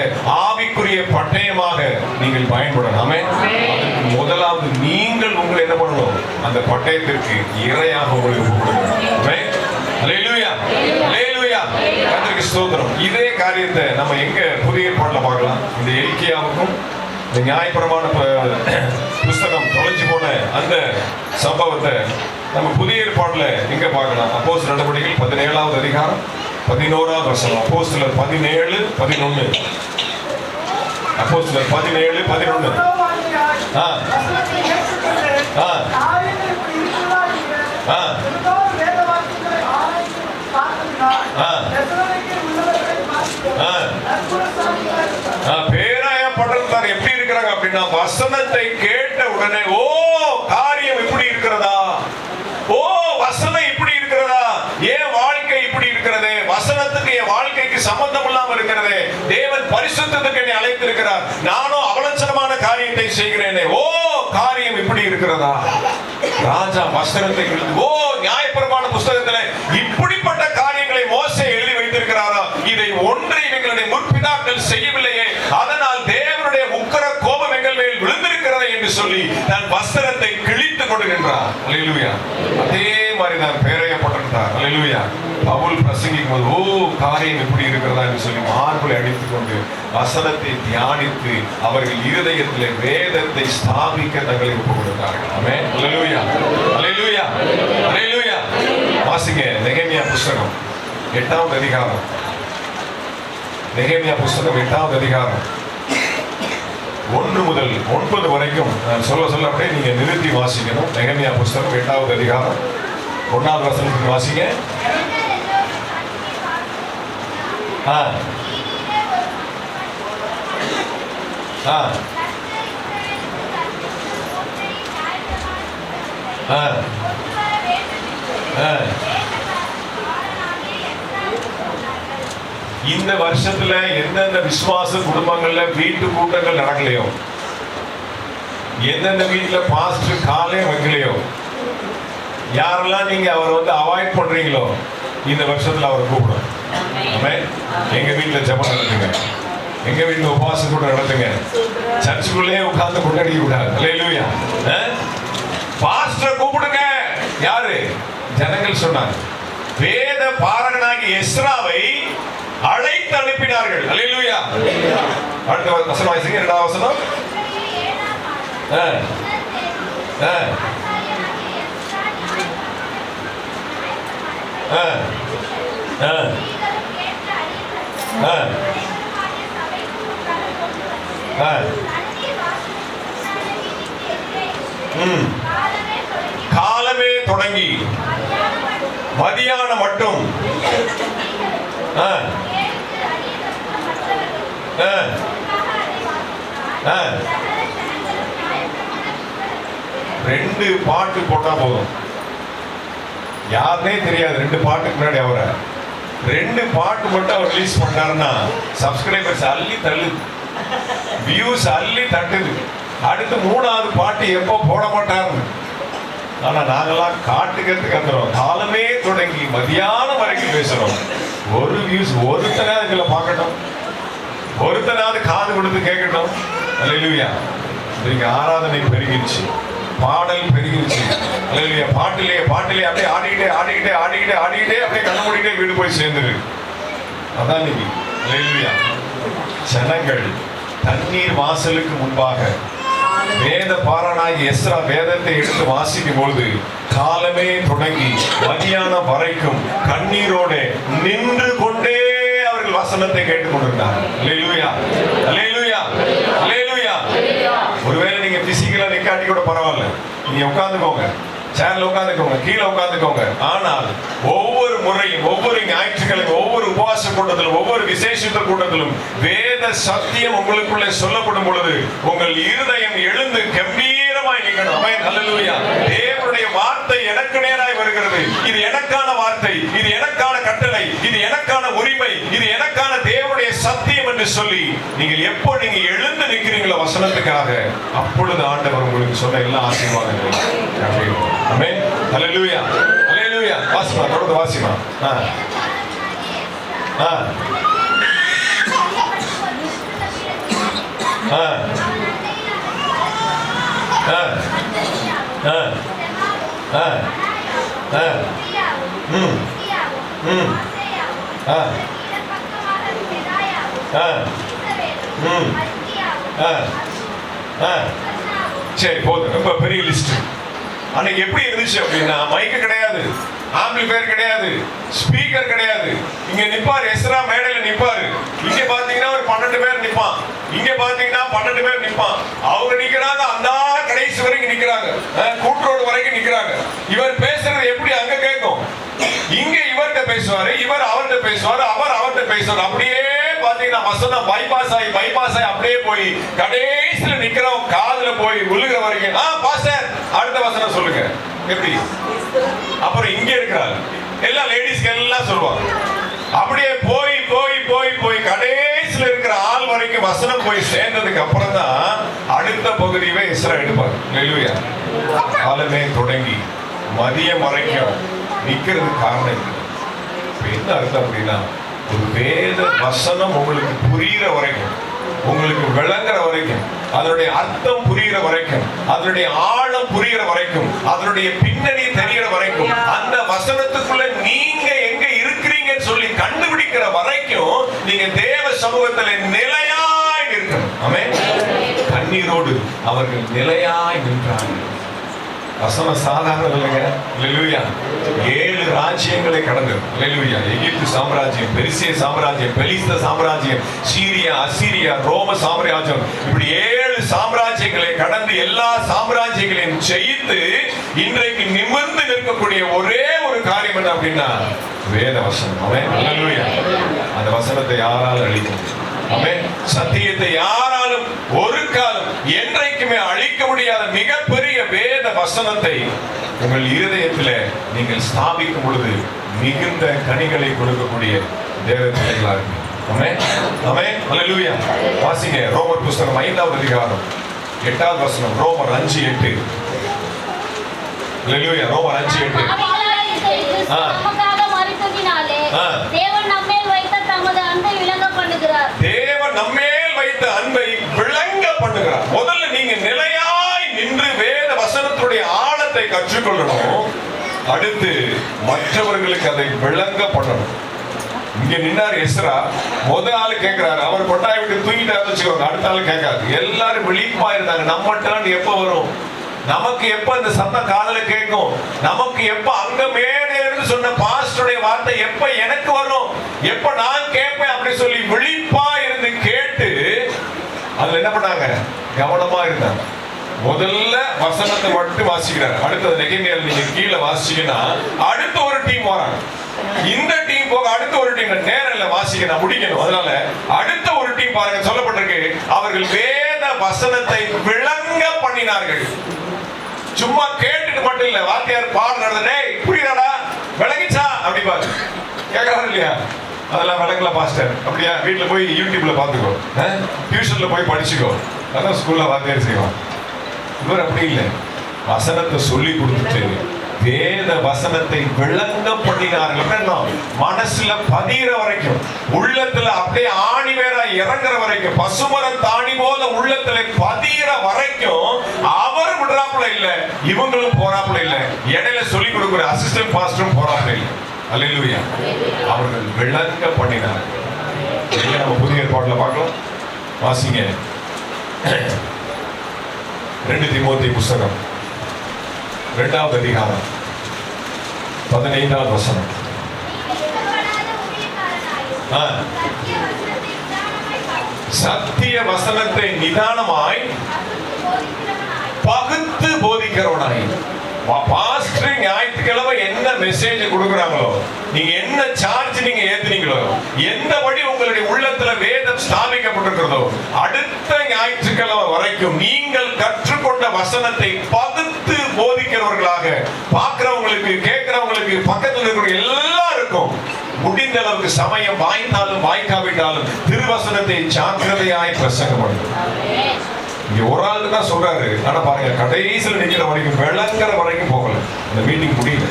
ஆவிக்குரிய பட்டயமாக நீங்கள் பயன்படணும். அதற்கு முதலாவது நீங்கள் உங்களை என்ன பண்ணணும்? அந்த பட்டயத்திற்கு இரையாக உங்களை ஸ்தோத்திரம். இதே காரியத்தை நம்ம எங்க புதிய ஏற்பாட்டுல பார்க்கலாம். இந்த எல்கியாவுக்கும் இந்த நியாயப்பிரமாண புஸ்தகம் தொலைஞ்சு போன அந்த சம்பவத்தை நம்ம புதிய ஏற்பாட்டுல எங்க பார்க்கலாம்? அப்போஸ்தலர் நடவடிக்கைகள் 17வது அதிகாரம் 11வது வசனம். அப்போஸ்தலர் 17:11. அப்போஸ்தலர் 17:11. பேராயப்படுறார். எப்படி இருக்கிறாங்க அப்படின்னா, வசனத்தை கேட்ட உடனே ஓ காரியம் இப்படி இருக்கிறதா, ஓ வசனம் இப்படி இருக்கிறதா, ஏன் வாழ்க்கை இப்படி இருக்கிறது, வசனத்துக்கு என் வாழ்க்கைக்கு சம்பந்தம் இல்லாம இருக்கிறது, தேவன் பரிசுத்தத்துக்கு என்னை அழைத்திருக்கிறார், நானும் அவலட்சணமான காரியத்தை செய்கிறேனே, ஓ காரியம் இப்படி இருக்கிறதா. ராஜா வசனத்தை ஓ நியாயப்பிரமாண புஸ்தகத்துல இப்படிப்பட்ட காரியங்களை மோசே எழுதி வைத்திருக்கிறாரா, இதை ஒன்றை எங்களுடைய முற்பிதாக்கள் செய்யவில்லையே, அதனால் தேவனுடைய உக்கிர கோபம் எங்கள் மேல் விழுந்திருக்கிறது என்று சொல்லி தன் வஸ்திரத்தை கிழித்துக் கொண்டிருக்கிறார். அல்லேலூயா. அதே மாதிரி தான் பேரையப்பட்டிருந்தார். அல்லேலூயா. பவுல் பிரசங்கிக்கும் போது ஓ காரியம் எப்படி இருக்கிறதா என்று சொல்லி மார்பலை அடித்துக் கொண்டு வசனத்தை தியானித்து அவர்கள் இருதயத்திலே வேதத்தை ஸ்தாபிக்க தங்களை ஒப்புக் கொடுத்தார்கள். ஆமென். அல்லேலூயா. அல்லேலூயா. அல்லேலூயா. வாசிங்க நெகேமியா புஸ்தகம் 8வது அதிகாரம். நெகேமியா புஸ்தகம் 8வது அதிகாரம் 1 முதல் 9 வரைக்கும் சொல்ல அப்படியே நீங்க நிறுத்தி வாசிக்கணும். நெகேமியா புஸ்தகம் 8வது அதிகாரம் 1வது வசனத்துக்கு வாசிங்க. இந்த வருஷத்துல எந்தெந்த விசுவாச குடும்பங்கள்ல வீட்டு கூட்டங்கள் நடக்கலையோ, எந்தெந்த வீட்டுல பாஸ்டர் காலே வைக்கலையோ, யாரெல்லாம் நீங்க அவரை அவாய்ட் பண்றீங்களோ இந்த வருஷத்துல அவரை கூப்பிடும். எங்க வீட்டுல ஜெபம் நடத்துங்க, எங்க வீட்டுல உபவாச கூட நடத்துங்க, சர்ச்சுக்குள்ளே உட்கார்ந்து கொண்டாடிக்க கூடாது. அல்லேலூயா. பாஸ்டர் கூப்பிடுங்க. யாரு? ஜனங்கள் சொன்னாங்க. வேத பாரகனாகி எஸ்ராவை அழைத்து அனுப்பினார்கள். அல்லேலூயா. அடுத்த வசனம் வாசிங்க. 2வது வசனம். காலமே தொடங்கி மதியானம் மட்டும் ரெண்டு பாட்டு போட்டா போதும், யாருனே தெரியாது. ரெண்டு பாட்டுக்கு முன்னாடி அவரை ரெண்டு பாட்டு மட்டும் அவர் ரிலீஸ் பண்ணாருன்னா சப்ஸ்கிரைபர்ஸ் அள்ளி தள்ளுது, வியூஸ் அள்ளி தட்டுது. அடுத்து மூணாவது பாட்டு எப்போ போட மாட்டாரு. ஆனா நாங்கெல்லாம் காட்டுக்கிறதுக்கு வந்துடும், காலமே தொடங்கி மதியானம் வரைக்கும் பேசுறோம். ஒரு வியூஸ் ஒருத்தனாவது இதுல பார்க்கட்டும், ஒருத்தனாவது காது கொடுத்து கேட்கட்டும். அல்லேலூயா. இன்னைக்கு ஆராதனை பெருகிடுச்சு, பாடல் பெருகிடுச்சு. அல்லேலூயா. பாட்டிலே அப்படியே ஆடிக்கிட்டே அப்படியே கண்ண மூடிட்டே வீடு போய் சேர்ந்துரு. அதான் இன்னைக்கு. அல்லேலூயா. ஜனங்கள் தண்ணீர் வாசலுக்கு முன்பாக வேத பாரனாகி எஸ்ரா வேதத்தை எடுத்து வாசிக்கும் பொழுது காலமே தொடங்கி மதியானம் வரைக்கும் கண்ணீரோட நின்று கொண்டே அவர்கள் வசனத்தை கேட்டுக் கொண்டிருந்தார்கள். அல்லேலூயா, அல்லேலூயா, அல்லேலூயா. ஒருவேளை நீங்க பிசிக்கலா நிக்காட்டி கூட பரவாயில்ல, நீங்க உட்கார்ந்துக்கோங்க, சேர்ல உட்கார்ந்துக்கோங்க, கீழே உட்கார்ந்துக்கோங்க. ஆனால் ஒவ்வொரு முறையும், ஒவ்வொரு ஞாயிற்றுக்கிழமை, ஒவ்வொரு உபவாச கூட்டத்திலும், ஒவ்வொரு விசேஷித்த கூட்டத்திலும் வேத சத்தியம் உங்களுக்குள்ளே சொல்லப்படும் பொழுது உங்கள் இருதயம் எழுந்து கம்பீரமாய் நிற்கணும். ஆமென், அல்லேலூயா. தேவனுடைய வார்த்தை எனக்கு நேராய் வருகிறது, இது எனக்கான வார்த்தை, இது எனக்கான கட்டளை, இது எனக்கான உரிமை, இது எனக்கான தேவனுடைய சத்தியம் என்று சொல்லி நீங்கள் எப்போ நீங்க எழுந்து நிற்கிறீங்களோ வசனத்துக்காக, அப்பொழுது ஆண்டவர் உங்களுக்கு சொன்ன எல்லா ஆசீர்வாதங்களும். ஆமென், அல்லேலூயா, அல்லேலூயா. வாசிமா, தொடர்ந்து வாசிமா. சரி, போதும். ரொம்ப பெரிய லிஸ்ட். அன்னைக்கு எப்படி இருந்துச்சு அப்படின்னா, மைக்கு கிடையாது, ஆம்பிளிஃபையர் கிடையாது, ஸ்பீக்கர் கிடையாது. இங்க நிப்பாரு, எஸ்ரா மேடையில நிப்பாரு. இங்க பாத்தீங்கன்னா ஒரு 12 பேர் நிப்பான், இங்க பாத்தீங்கன்னா 12 பேர் நிப்பான். அவங்க நிக்கிறாங்க, அந்த கடைசி வரைக்கும் நிக்கிறாங்க, கூட்டுரோடு வரைக்கும் நிக்கிறாங்க. இவர் பேசுறது எப்படி அங்க கேட்கும்? இங்க இவர்கிட்ட பேசுவாரு, இவர் அவர்கிட்ட பேசுவாரு, அவர் அவர்கிட்ட பேசுவாரு. அப்படியே பாத்தீங்கன்னா வசனம் பைபாஸ் ஆகி அப்படியே போய் கடைசியில நிக்கிறோம், காதுல போய் விழுகிற வரைக்கும் பாஸ்டர் அடுத்த வசனம் சொல்லுங்க எப்படி. அப்புறம் இங்க இருக்கிறாரு, எல்லா லேடிஸ்க்கு எல்லாம் சொல்லுவாங்க. அப்படியே போய் போய் போய் போய் கடைசியில இருக்கிற ஆள் வரைக்கும் வசனம் போய் சேர்ந்ததுக்கு அப்புறம் தான் அடுத்த பகுதியவே எஸ்ரா எடுப்பார். அல்லேலூயா. காலமே தொடங்கி மதியம் வரைக்கும் நிக்கிறது காரணம் என்ன அர்த்தம் அப்படின்னா, ஒரு வேத வசனம் உங்களுக்கு புரிகிற வரைக்கும், உங்களுக்கு விளங்குற வரைக்கும், அதனுடைய அர்த்தம் புரிகிற வரைக்கும், அதனுடைய ஆழம் புரிகிற வரைக்கும், அதனுடைய பின்னணி தெரிகிற வரைக்கும், அந்த வசனத்துக்குள்ள நீங்க எங்க இருக்கிறீங்கன்னு சொல்லி கண்டுபிடிக்கிற வரைக்கும் நீங்க தேவ சமூகத்துல நிலையாய் நிற்கணும். ஆமென். கண்ணீரோடு அவர்கள் நிலையாய் நின்றார்கள். வசனம் சாதாரண இல்லைங்க. அல்லேலூயா. 7 ராஜ்யங்களை கடந்தது. அல்லேலூயா. எகிப்து சாம்ராஜ்யம், பெர்சிய சாம்ராஜ்யம், பெலிஸ்த சாம்ராஜ்யம், சீரியா, அசீரியா, ரோம சாம்ராஜ்யம், இப்படி 7 சாம்ராஜ்யங்களை கடந்து எல்லா சாம்ராஜ்யங்களையும் ஜெயித்து இன்றைக்கு நிமிர்ந்து நிற்கக்கூடிய ஒரே ஒரு காரியம் என்ன அப்படின்னா வேத வசனம். ஆமென், அல்லேலூயா. அந்த வசனத்தை யாராலும் அழிக்க முடியாது. ஆமென். சத்தியத்தை யாராலும் ஒரு காலம் என்றைக்குமே அழிக்க முடியாத மிகப்பெரிய வேத வசனத்தை உங்கள் இருதயத்தில் நீங்கள் ஸ்தாபிக்கும் பொழுது மிகுந்த கனிகளை கொடுக்கக்கூடிய தேவ பிள்ளைகளா இருக்கு. ஆமென், ஆமென், அல்லேலூயா. வாசிங்க ரோமர் புத்தகம் 5வது அதிகாரம் 8வது வசனம். ரோமர் 5:8. அல்லேலூயா. ரோமர் 5:8. நமக்காக மரித்ததினாலே தேவன் நம்மேல் வைத்த தமது அன்பை விளங்க பண்ணுகிறார். தேவன் நம்மேல் வைத்த அன்பை விளங்க பண்ணுகிறார். முதல்ல நீங்க நிலையாய் நின்று வேத வசனத்துடைய ஆழத்தை கற்றுக்கொள்ளணும். அடுத்து மற்றவர்களுக்கு அதை விளங்க பண்ணணும். இங்க நின்னார் எஸ்ரா, முதல் ஆளு கேட்கிறாரு, அவர் கொட்டாய் விட்டு தூங்கிட்டாரு வச்சுக்கோங்க, அடுத்த ஆளு கேட்காது. எல்லாரும் விழிப்பா இருந்தாங்க. நம்ம டர்ன் எப்ப வரும், நமக்கு எப்ப இந்த சத்தம் காதுல கேட்கும், நமக்கு எப்ப அங்க மேடையிலிருந்து சொன்ன பாஸ்டருடைய வார்த்தை எப்ப எனக்கு வரும், எப்ப நான் கேட்பேன் அப்படி சொல்லி விழிப்பா இருந்து கேட்டு அதுல என்ன பண்ணாங்க, கவனமா இருந்தாங்க. முதல்ல வசனத்தை மட்டும் வாசிக்கிறார். அடுத்தது நெகேமியால நீங்க கீழே வாசிச்சீங்கன்னா அடுத்த ஒரு டீம் வராங்க. இந்த டீம் போக அடுத்த ஒரு டீம் நேரல வாசிக்கணும் முடிக்கணும். அதனால அடுத்த ஒரு டீம் பாருங்க சொல்லப்பட்டிருக்கு, அவர்கள் வேத வசனத்தை விளங்க பண்ணினார்கள். சும்மா கேட்டுட்டு மட்டும் இல்ல, வாத்தியார் பாடுறது டேய் புரியுதாடா விளங்கிச்சா அப்படி பாரு கேட்கறாரு இல்லையா, அதெல்லாம் விளங்கல பாஸ்டர் அப்படியா, வீட்டுல போய் யூடியூப்ல பாத்துக்கோ, டியூஷன்ல போய் படிச்சுக்கோ, அதான் ஸ்கூல்ல வாத்தியார் செய்வான். இவர் அப்படி இல்லை, வசனத்தை சொல்லி கொடுத்துட்டு வேத வசனத்தை விளங்க பண்ணினார்கள். மனசுல பதிகிற வரைக்கும், உள்ளத்துல அப்படியே ஆணி வேற இறங்குற வரைக்கும், பசுமரம் தாணி போல உள்ளத்துல பதிகிற வரைக்கும் அவர் விடுறாப்புல இல்ல, இவங்களும் போறாப்புல இல்ல, இடையில சொல்லி கொடுக்கிற அசிஸ்டன்ட் பாஸ்டரும் போறாப்புல இல்ல. அல்லேலூயா. அவர்கள் விளங்க பண்ணினார்கள். நம்ம புதிய ஏற்பாடுல பார்க்கலாம், வாசிங்க 2 தீமோத்தேயு புஸ்தகம் 2வது அதிகாரம் 15வது வசனம். சத்திய வசனத்தை நிதானமாய் பகுத்து போதிக்கிறவனாய். பாஸ்டர் ஞாயிற்றுக்கிழமை என்ன மெசேஜ் கொடுக்குறாங்களோ, நீங்க என்ன சார்ஜ் நீங்க ஏத்துனீங்களோ, எந்தபடி உங்களுடைய உள்ளத்துல வேதம் ஸ்தாபிக்கப்பட்டிருக்கிறதோ, அடுத்த ஞாயிற்றுக்கிழமை வரைக்கும் நீங்கள் கற்றுக்கொண்ட வசனத்தை பகுத்து போதிக்கிறவர்களாக பார்க்கிறவங்களுக்கு, கேட்கிறவங்களுக்கு, பக்கத்தில் இருக்கிற எல்லாருக்கும் முடிந்த அளவுக்கு சமயம் வாய்ந்தாலும் வாய்க்காவிட்டாலும் திருவசனத்தை ஜாக்கிரதையாய் பிரசங்கம் பண்ணுங்க. இங்க ஒரு ஆள் தான் சொல்றாரு, ஆனா பாருங்க கடைசியில் நிக்கிற வரைக்கும் விளங்குற வரைக்கும் போகல. இந்த மீட்டிங் முடியல,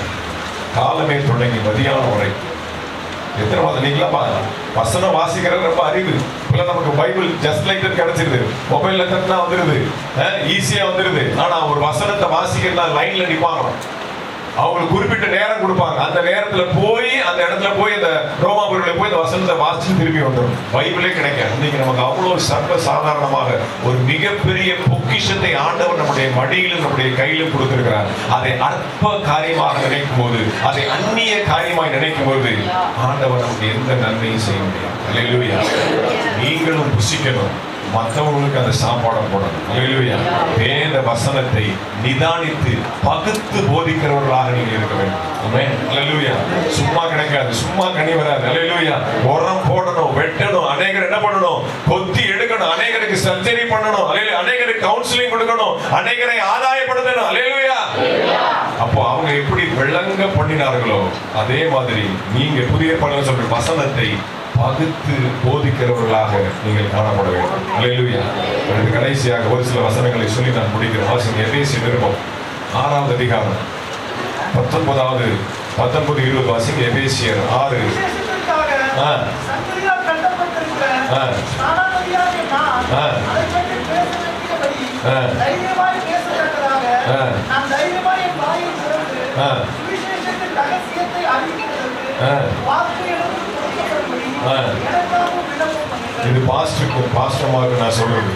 காலமே தொடங்கி மதியானம் வரைக்கும். எத்தனை மாதம் நீங்களா வசனம் வாசிக்கிறது ரொம்ப அறிவு. இப்ப நமக்கு பைபிள் ஜஸ்ட் லைக் தட் கிடைச்சிருது, மொபைல்ல தட்டினா வந்துருது, ஈஸியா வந்துருது. ஆனா ஒரு வசனத்தை வாசிக்கிறதா லைன்ல நிப்பாங்க, அவங்களுக்கு குறிப்பிட்ட நேரம் கொடுப்பாங்க. அந்த நேரத்துல போய் அந்த இடத்துல போய் இந்த ரோமாபுரியில போய் இந்த வசனத்தை வாசிச்சு திரும்பி வந்துடும். பைபிளே கிடைக்காது. இன்னைக்கு நமக்கு அவ்வளவு சர்வ சாதாரணமாக ஒரு மிகப்பெரிய பொக்கிஷத்தை ஆண்டவர் நம்முடைய மடியிலும் நம்முடைய கையிலும் கொடுத்திருக்கிறார். அதை அற்ப காரியமாக நினைக்கும் போது, அதை அந்நிய காரியமாக நினைக்கும் போது ஆண்டவர் நமக்கு எந்த நன்மையும் செய்ய முடியாது. அல்லேலூயா. நீங்களும் புசிக்கணும், மற்றவங்களுக்கு அந்த சாப்பாடை போடணும். அல்லேலூயா. வேத வசனத்தை நிதானித்து பகுத்து போதிக்கிறவர்களாக நீங்க இருக்க வேண்டும். ஆமென். அல்லேலூயா. சும்மா கிடைக்காது, சும்மா கனி வராது. அல்லேலூயா. உரம் போடணும், வெட்டணும், அநேகர் என்ன பண்ணணும், கொத்தி எடுக்கணும், அநேகருக்கு சர்ஜரி பண்ணணும், அல்லேலூயா, அநேகருக்கு கவுன்சிலிங் கொடுக்கணும், அநேகரை ஆதாயப்படுத்தணும். அல்லேலூயா. அப்போ அவங்க எப்படி விளங்க பண்ணினார்களோ அதே மாதிரி நீங்க புதிய பலன் சொல்ற வசனத்தை பகுத்து போதிக்கிறவர்களாக நீங்கள் காணப்பட வேண்டும். அல்லேலூயா. கடைசியாக ஒரு சில வசனங்களை சொல்லி நான் முடிக்கிறேன். வாசிங்க எபேசியர் நிருபம் 6வது அதிகாரம் 19 20 வாசிங்க. எபேசியர் 6. இது பாஸ்டமாக நான் சொல்றது,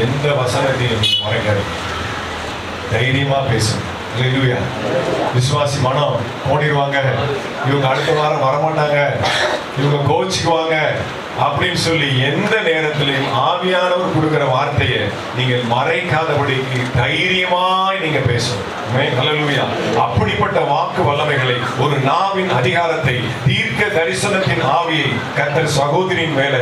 எந்த வசனத்தையும் மறைக்காதீங்க, தைரியமா பேசுங்க. அல்லேலூயா. விசுவாசி மனம் ஓடிடுவாங்க, இவங்க அடுத்த வாரம் வரமாட்டாங்க, இவங்க கோச்சிக்குவாங்க அப்படின்னு சொல்லி எந்த நேரத்திலையும் ஆவியானவர் கொடுக்கிற வார்த்தையை நீங்கள் மறைக்காதபடிக்கு தைரியமாய் நீங்க பேசணும். அல்லேலூயா. அப்படிப்பட்ட வாக்கு வல்லமைகளை, ஒரு நாவின் அதிகாரத்தை, தீர்க்க தரிசனத்தின் ஆவியை கர்த்தர் சகோதரியின் மேல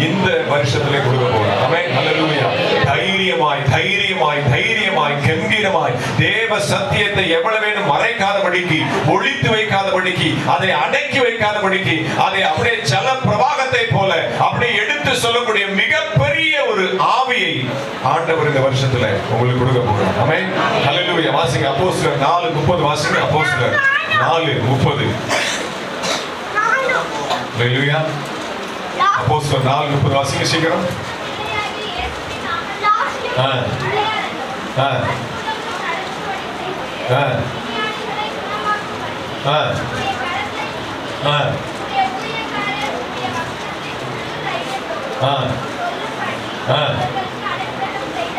இந்த வருஷத்திலே கொடுக்க போறார். ஆமென். அல்லேலூயா. தைரியமாய் தைரியமாய் தைரியமாய் கம்பீரமாய் தேவ சத்தியத்தை எவ்வளவு மறைக்காதபடிக்கு, ஒழித்து வைக்காதபடிக்கு, அதை அடக்கி வைக்காதபடிக்கு, அதை அப்படியே ஜல பிரவாகத்தை போல அப்படியே எடுத்து சொல்லக்கூடிய மிகப்பெரிய ஒரு ஆவியை ஆண்டவர் இந்த வருஷத்துல உங்களுக்கு கொடுக்க போறார். ஆமென். அல்லேலூயா. வாசிங்க அப்போஸ்தலர் 4:30 வாசிங்க. அப்போஸ்தலர் 4:30. அல்லேலூயா. அப்போஸ்தலர் 4:30 வாசிங்க சீக்கிரம்.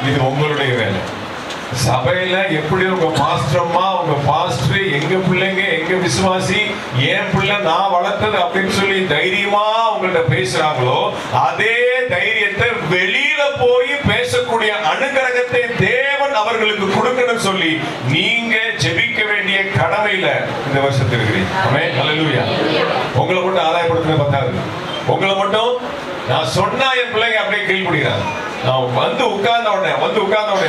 இது உங்களுடைய வேலை. சபையில எப்படி உங்க பாஸ்டர் அம்மா, உங்க பாஸ்டர், எங்க பிள்ளைங்க, எங்க அதிக விசுவாசி, என் பிள்ளை நான் வளர்த்தது அப்படின்னு சொல்லி தைரியமா உங்கள்ட்ட பேசுறாங்களோ, அதே தைரியத்தை வெளியில போய் பேசக்கூடிய அனுகிரகத்தை தேவன் அவர்களுக்கு கொடுக்கணும்னு சொல்லி நீங்க ஜெபிக்க வேண்டிய கடமையில இந்த வருஷத்துல இருக்கிறீங்க. ஆமென், ஹல்லேலூயா. உங்களை மட்டும் ஆதாயப்படுத்த பத்தாது. உங்களை மட்டும் நான் சொன்னா என் பிள்ளைங்க அப்படியே கீழ்படுகிறாங்க. நான் வந்து உட்கார்ந்த உடனே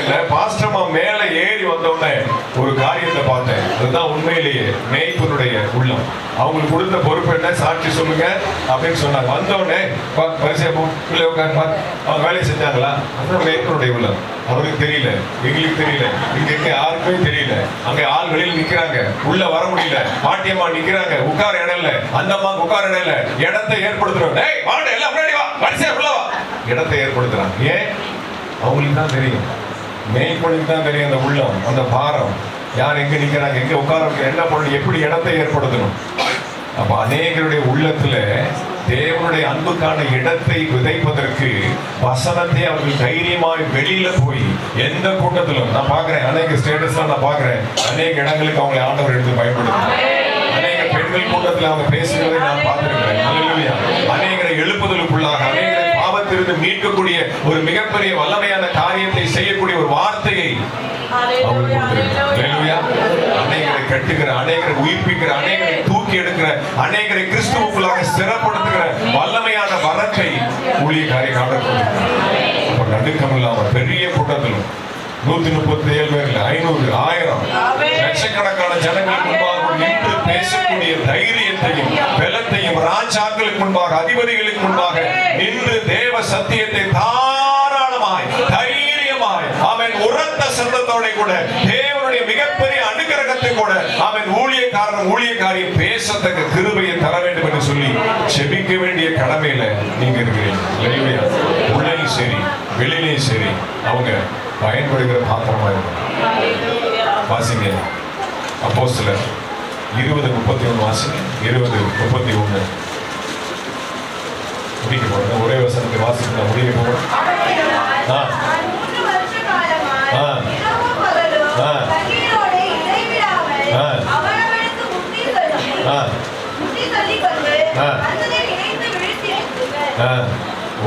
இல்ல, பாஸ்டர்மா மேல ஏறி வந்த உடனே ஒரு காரியத்தை பார்த்தேன். அதுதான் உண்மையிலேயே மேய்ப்பனுடைய உள்ளம். அவங்களுக்கு கொடுத்த பொறுப்பு என்ன, சாட்சி சொல்லுங்க அப்படின்னு சொன்னாங்க. வந்த உடனே பிள்ளை உட்காந்து அவங்க வேலையை செஞ்சாங்களா, அப்புறம் மேய்ப்பனுடைய உள்ளம். அவருக்கு தெரியல, எங்களுக்கு தெரியல, இங்க யாருக்குமே தெரியல. அங்க ஆள் வெளியில் நிக்கிறாங்க, உள்ள வர முடியல. பாட்டியம்மா நிக்கிறாங்க, உட்கார இடம் இல்ல, அந்த அம்மாக்கு உட்கார இடம் இல்ல. இடத்தை ஏற்படுத்துறோம், எல்லாம் முன்னாடி வா, வரிசையா உள்ள வா. இடத்தை ஏற்படுத்துறாங்க. ஏன்? அவங்களுக்கு தான் தெரியும், மேய்ப்பனுக்கு தான் தெரியும் அந்த உள்ளம், அந்த பாரம். யார் எங்க நிக்கிறாங்க, எங்க உட்கார, என்ன பண்ணணும், எப்படி இடத்தை ஏற்படுத்தணும். அப்ப அநேகருடைய உள்ளத்துல தேவனுடைய அன்புக்கான இடத்தை விதைப்பதற்கு வசனத்தை அவர்கள் தைரியமாய் வெளியில போய் எந்த கூட்டத்திலும் நான் பாக்குறேன், அநேக ஸ்டேட்டஸ்ல நான் பாக்குறேன், அநேக இடங்களுக்கு அவங்களை ஆண்டவர் எடுத்து பயன்படுத்துறாங்க. அநேக பெண்கள் கூட்டத்தில் அவங்க பேசுகிறதை நான் பார்த்திருக்கிறேன். ஹல்லேலூயா. அநேகரை எழுப்புதலுக்குள்ளாக, அநேகரை பாவத்திலிருந்து மீட்கக்கூடிய ஒரு மிகப்பெரிய வல்லமையான காரியத்தை செய்யக்கூடிய ஒரு வார்த்தையை அநேகரை கட்டுகிற, அநேகரை உயிர்ப்பிக்கிற, அநேகரை தூக்கி எடுக்கிற, அநேகரை கிறிஸ்துவுக்குள்ளாக ஸ்திரப்படுத்துகிற வல்லமையான வரத்தை ஊழியக்காரி காட்டக்கூடாது. அப்ப நடுக்கம் இல்லாம பெரிய கூட்டத்திலும் 137 பேர்ல 500, 1000 லட்சக்கணக்கான ஜனங்களுக்கு முன்பாக நின்று பேசக்கூடிய தைரியத்தையும் பலத்தையும் ராஜாக்களுக்கு முன்பாக, அதிபதிகளுக்கு முன்பாக நின்று தேவ சத்தியத்தை தாராளமாய் தைரியமாய் அவன் உரத்த சத்தத்தோட கூட தேவனுடைய மிகப்பெரிய அனுகிரகத்தை கூட அவன் ஊழியக்காரியம் பேசத்தக்க கிருபையை தர வேண்டும் என்று சொல்லி செபிக்க வேண்டிய கடமையில நீங்க இருக்கிறீங்க. உள்ளேயும் சரி வெளியிலையும் சரி அவங்க பயன்படுகிற பாத்திரமா இருக்கும். வாசிங்க அப்போஸ்தலர் 20:31 வாசிங்க. 20:31 முடிக்க போறேன். ஒரே வசனத்தை வாசிக்க நான் முடிக்க போறேன்.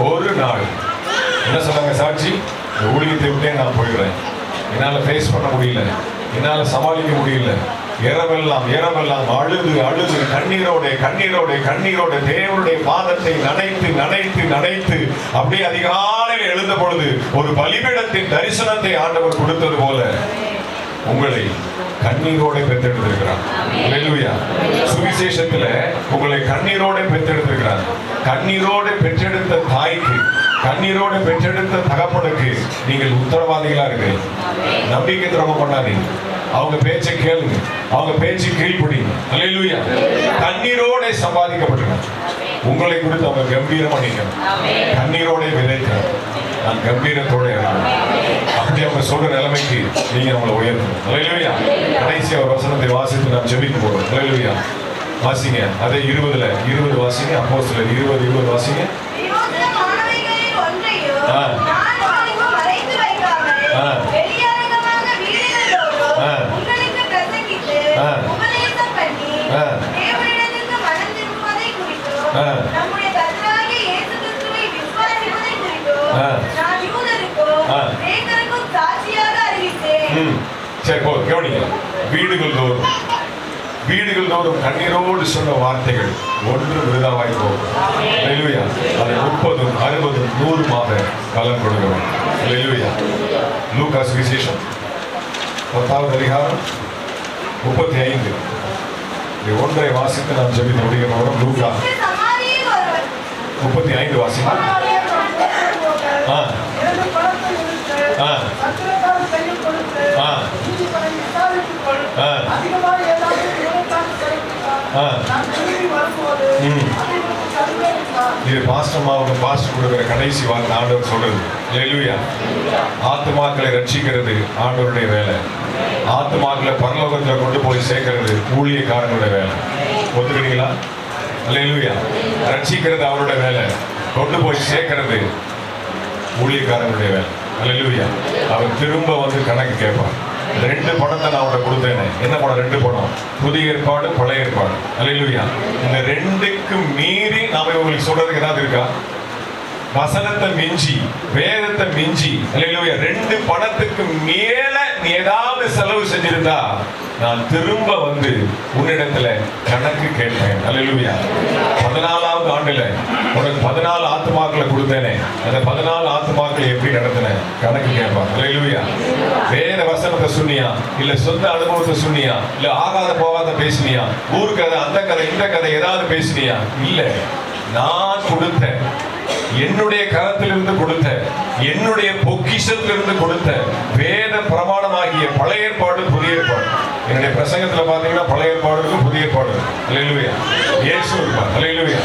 ஒரு நாள் என்ன சொன்னாங்க சாட்சி, ஊழியத்தை விட்டே நான் போயிடுறேன், என்னால ஃபேஸ் பண்ண முடியல, என்னால சமாளிக்க முடியல, இரவெல்லாம் அழுது கண்ணீரோட தேவனுடைய பாதத்தை நனைத்து அப்படியே அதிகாலையில் எழுந்த பொழுது ஒரு பலிபீடத்தின் தரிசனத்தை ஆண்டவர் கொடுத்தது போல உங்களை கண்ணீரோட பெற்றெடுத்திருக்கிறார். ஹல்லேலூயா. சுவிசேஷத்துல உங்களை கண்ணீரோட பெற்றெடுத்திருக்கிறார். கண்ணீரோட பெற்றெடுத்த தாய்க்கு, கண்ணீரோட பெற்றெடுத்த தகப்பனுக்கு நீங்கள் உத்தரவாதிகளா இருக்கிறீங்க. நம்பிக்கை துரோகம் பண்ணாதீங்க. அவங்க பேச்சை கேளுங்க, அவங்க பேச்சு கீழ்ப்படிங்க. ஹல்லேலூயா. கண்ணீரோட சம்பாதிக்கப்பட்டிருக்காங்க. உங்களை குறித்து அவங்க கம்பீரமா நிற்கணும். கண்ணீரோட விதைக்கிறார். நான் கம்பீரத்தோட இருக்கணும். அப்படி அவங்க சொல்ற நிலைமைக்கு நீங்க அவங்களை உயர்த்தணும். ஹல்லேலூயா. கடைசி ஒரு வசனத்தை வாசித்து நாம் ஜெபிக்க போறோம். ஹல்லேலூயா. வாசிங்க. அதே 20 வாசிங்க. அப்போஸ்தலர் 20 வாசிங்க. சரி போ கவனிங்க. வீடுகள் தோறும் கண்ணீரோடு சொன்ன வார்த்தைகள் ஒன்று விருதாவாய் போகும். ஹல்லேலூயா. அதை 30, 60, 100 பலன் கொடுக்கிறோம். ஹல்லேலூயா. லூக்கா சுவிசேஷம் 10வது அதிகாரம் 35 ஒன்றை வாசித்து நாம் ஜெபித்து முடிக்க போகிறோம். லூக்கா 35 வாசிங்க. இது பாஸ்டர்மாவுக்கு பாஸ்டர் கொடுக்கிற கடைசி வார்த்தை ஆண்டவர் சொல்றது. ஹல்லேலூயா. ஆத்துமாக்களை ரட்சிக்கிறது ஆண்டவருடைய வேலை. ஆத்துமாக்களை பரலோகத்தில் கொண்டு போய் சேர்க்கிறது ஊழியக்காரனுடைய வேலை. ஒத்துக்கிறீங்களா? ஹல்லேலூயா. ரட்சிக்கிறது அவருடைய வேலை, கொண்டு போய் சேர்க்கிறது ஊழியக்காரனுடைய வேலை. ஹல்லேலூயா. அவர் திரும்ப வந்து கணக்கு கேட்பார். இந்த 2 பணத்தை நான் உன்னை கொடுத்தேனே. என்ன பணம்? 2 பணம். புதிய ஏற்பாடு, பழைய ஏற்பாடு. அல்லேலூயா. இந்த 2க்கு மீறி நாம உங்களுக்கு சொல்றதுக்கு ஏதாவது இருக்கா? வசனத்தை மிஞ்சி, வேதத்தை மிஞ்சி, அல்லேலூயா, 2 பணத்துக்கு மேல நீ ஏதாவது செலவு செஞ்சிருந்தா நான் திரும்ப வந்து உன்னிடத்துல கணக்கு கேட்பேன். அல்லேலூயா. 14வது ஆண்டுல உனக்கு 14 ஆத்துமாக்களை கொடுத்தேனே, அந்த 14 ஆத்துமாக்களை எப்படி நடத்தினேன் கணக்கு கேட்பான். அல்லேலூயா. வேத வசனத்தை சொன்னியா, இல்ல சொந்த அனுபவத்தை சொன்னியா, இல்ல ஆகாத போகாத பேசினியா, ஊர் கதை, அந்த கதை, இந்த கதை ஏதாவது பேசினியா? இல்ல, நான் கொடுத்த, என்னுடைய கரத்திலிருந்து கொடுத்த, என்னுடைய பொக்கிஷத்திலிருந்து கொடுத்த வேத பிரமாணமாகிய பழைய ஏற்பாடு, புதிய ஏற்பாடு. என்னுடைய பிரசங்கத்துல பாத்தீங்கன்னா பழைய ஏற்பாடு இருக்கும், புதிய ஏற்பாடு. அல்லேலூயா. இயேசு இருப்பார். அல்லேலூயா.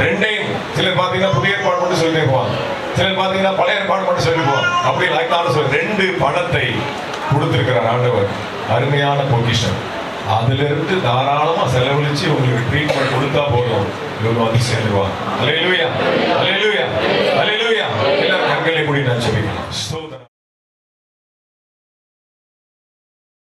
2யும் சிலர் பாத்தீங்கன்னா புதிய ஏற்பாடு மட்டும் சொல்லிட்டே போவாங்க, சிலர் பாத்தீங்கன்னா பழைய ஏற்பாடு மட்டும் சொல்லி போவாங்க. அப்படி லாய்க்கான சொல்ல 2 பணத்தை கொடுத்திருக்கிறார் ஆண்டவர். அருமையான பொக்கிஷம். அதுல இருந்து தாராளமா செலவழிச்சு உங்களுக்கு ட்ரீட்மெண்ட் கொடுத்தா போதும், இவங்க வந்து சேர்ந்துருவாங்க. அல்லேலூயா. அல்லேலூயா. அல்லேலூயா. எல்லாரும் கண்களை மூடி நான் ஜெபிக்கலாம்.